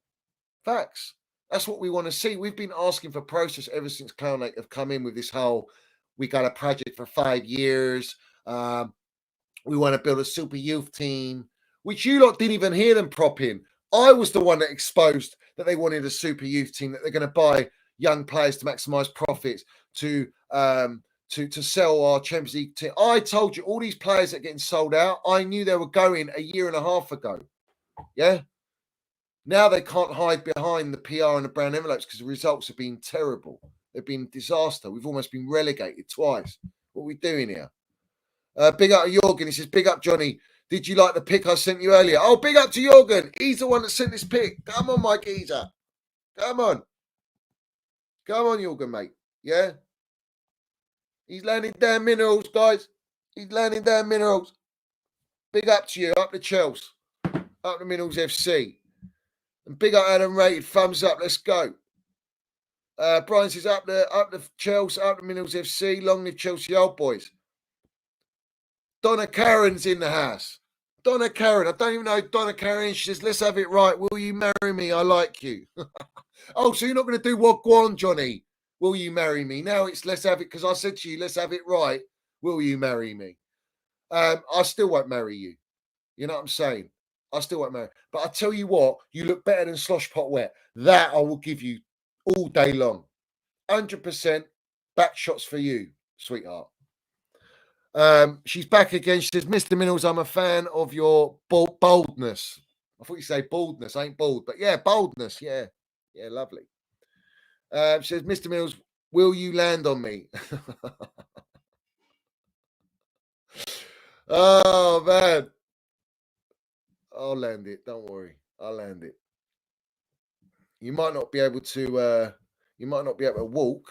Facts. That's what we want to see. We've been asking for process ever since Clownlak have come in with this whole, we got a project for 5 years. We want to build a super youth team, which you lot didn't even hear them prop in. I was the one that exposed that they wanted a super youth team, that they're going to buy young players to maximize profits, to sell our Champions League team. I told you, all these players that are getting sold out, I knew they were going a year and a half ago. Yeah. Now they can't hide behind the PR and the brand envelopes because the results have been terrible. They've been disaster. We've almost been relegated twice. What are we doing here? Big up to Jorgen. He says, big up, Johnny. Did you like the pic I sent you earlier? Oh, big up to Jorgen. He's the one that sent this pic. Come on, Mike Geezer. Come on. Come on, Jorgen, mate. Yeah? He's landing down minerals, guys. He's landing down minerals. Big up to you. Up to Chelsea. Up to Minerals FC. And big up Adam Rated. Thumbs up. Let's go. Brian says, up to Chelsea. Up to Minerals FC. Long live Chelsea old boys. Donna Karen's in the house. Donna Karen. I don't even know Donna Karen. She says, let's have it right. Will you marry me? I like you. Oh, so you're not going to do Wagwan, Johnny? Will you marry me? Now it's let's have it, because I said to you, let's have it right. Will you marry me? I still won't marry you. You know what I'm saying? I still won't marry. But I tell you what, you look better than Slosh Pot Wet. That I will give you all day long. 100% back shots for you, sweetheart. She's back again. She says, Mr. Minerals, I'm a fan of your boldness. I thought you say baldness, ain't bald, but yeah, boldness. Yeah, lovely. She says, Mr. Minerals, will you land on me? Oh, man. I'll land it. Don't worry. I'll land it. You might not be able to walk,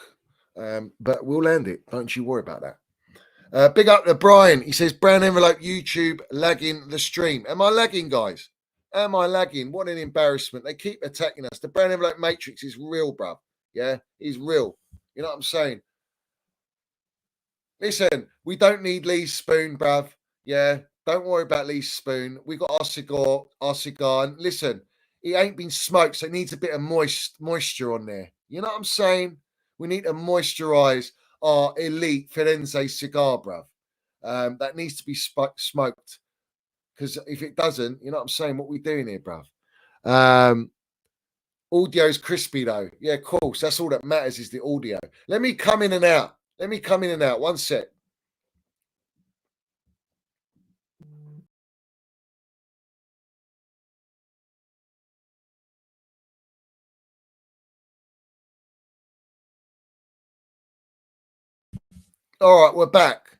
but we'll land it. Don't you worry about that. Big up to Brian. He says, brown envelope YouTube lagging the stream. Am I lagging, guys? Am I lagging? What an embarrassment. They keep attacking us. The brown envelope matrix is real, bruv. Yeah, he's real. You know what I'm saying? Listen, we don't need Lee's spoon, bruv. Yeah, don't worry about Lee's spoon. We got our cigar. And listen, it ain't been smoked, so it needs a bit of moisture on there. You know what I'm saying? We need to moisturize our elite Firenze cigar, bruv. That needs to be smoked. Because if it doesn't, you know what I'm saying? What we doing here, bruv? Audio's crispy, though. Yeah, of course. That's all that matters is the audio. Let me come in and out. One sec. All right, we're back.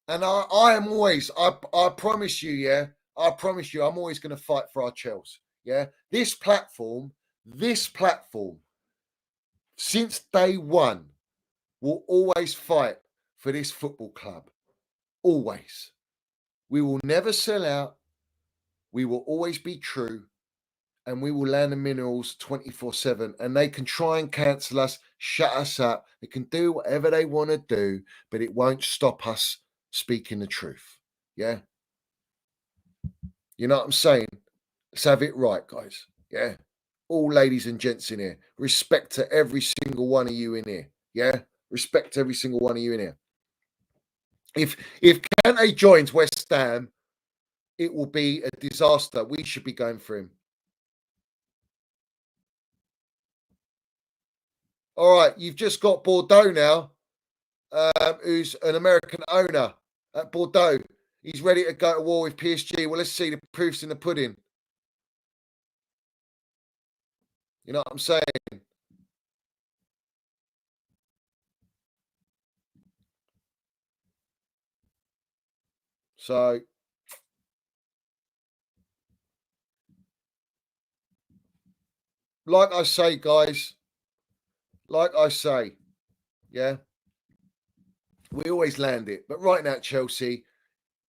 And I am always, I promise you, yeah, I'm always going to fight for our Chelsea. Yeah, this platform, since day one, will always fight for this football club. Always. We will never sell out. We will always be true. And we will land the minerals 24/7. And they can try and cancel us, shut us up. They can do whatever they want to do, but it won't stop us speaking the truth. Yeah. You know what I'm saying? Let's have it right, guys. Yeah. All ladies and gents in here. Respect to every single one of you in here. Yeah. Respect to every single one of you in here. If Kante joins West Ham, it will be a disaster. We should be going for him. All right, you've just got Bordeaux now, who's an American owner at Bordeaux. He's ready to go to war with PSG. Well, let's see the proofs in the pudding. You know what I'm saying? So, like I say, guys, yeah, we always land it. But right now, Chelsea,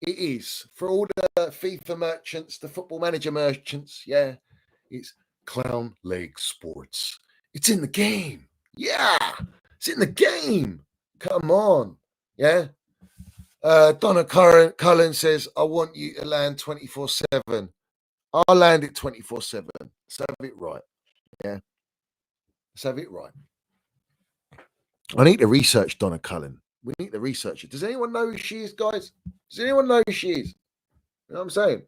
it is for all the FIFA merchants, the football manager merchants. Yeah, it's Clownlak Sports. It's in the game. Yeah, it's in the game. Come on. Yeah. Donna Cullen says, I want you to land 24/7. I'll land it 24/7. Let's have it right. Yeah. Let's have it right. I need to research Donna Cullen. We need to research it. Does anyone know who she is, guys? Does anyone know who she is? You know what I'm saying?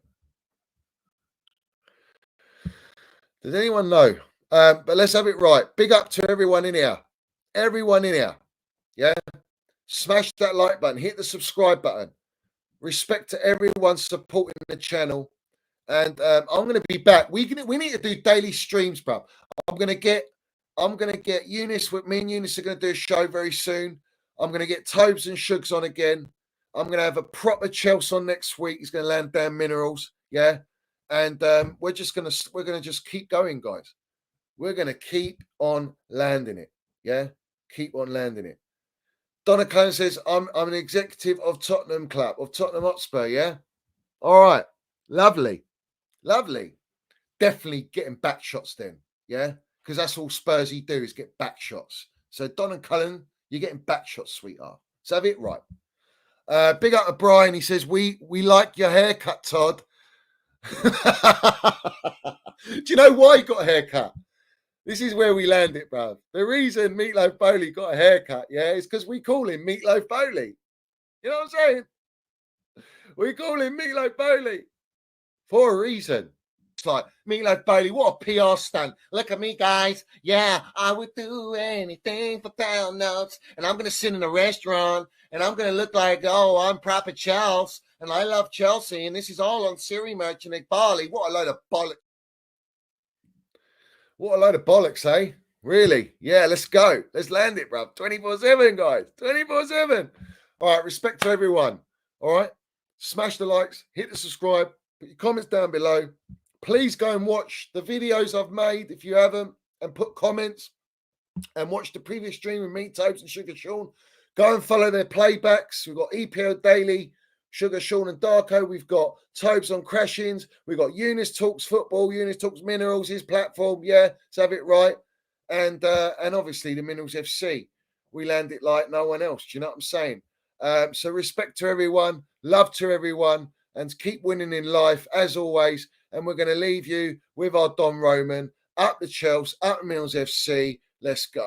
Does anyone know? But let's have it right. Big up to everyone in here. Everyone in here. Yeah. Smash that like button. Hit the subscribe button. Respect to everyone supporting the channel. And I'm going to be back. We need to do daily streams, bro. I'm going to get Eunice. Me and Eunice are going to do a show very soon. I'm going to get Tobes and Shugs on again. I'm going to have a proper Chelsea on next week. He's going to land down minerals. Yeah. And we're going to just keep going, guys. We're going to keep on landing it. Yeah. Keep on landing it. Donna Cullen says, I'm an executive of Tottenham Club, of Tottenham Hotspur. Yeah. All right. Lovely. Lovely. Definitely getting back shots then. Yeah. Because that's all Spursy do is get back shots. So Donna Cullen, you're getting back shots, sweetheart. So have it right. Big up to Brian. He says, we like your haircut, Todd. Do you know why he got a haircut? This is where we land it, bro. The reason Meatloaf Bowley got a haircut, yeah, is because we call him Meatloaf Bowley. You know what I'm saying? We call him Meatloaf Bowley for a reason. It's like, Meatloaf Bowley, what a PR stunt. Look at me, guys. Yeah, I would do anything for pound notes. And I'm going to sit in a restaurant. And I'm going to look like, oh, I'm proper Chelsea. And I love Chelsea. And this is all on Siri Merchant at Barley. What a load of bollocks. What a load of bollocks, eh? Really? Yeah, let's go. Let's land it, bro. 24/7, guys. 24/7. All right, respect to everyone. All right? Smash the likes. Hit the subscribe. Put your comments down below. Please go and watch the videos I've made if you haven't, and put comments, and watch the previous stream with me, Tobes and Sugar Sean. Go and follow their playbacks. We've got EPL Daily, Sugar Sean and Darko. We've got Tobes on Crashings. We've got Eunice Talks Football, Eunice Talks Minerals, his platform. Yeah, let's have it right. And obviously the Minerals FC. We land it like no one else. Do you know what I'm saying? So respect to everyone, love to everyone, and keep winning in life as always. And we're going to leave you with our Don Roman, up the Chelsea, up the Mills FC. Let's go.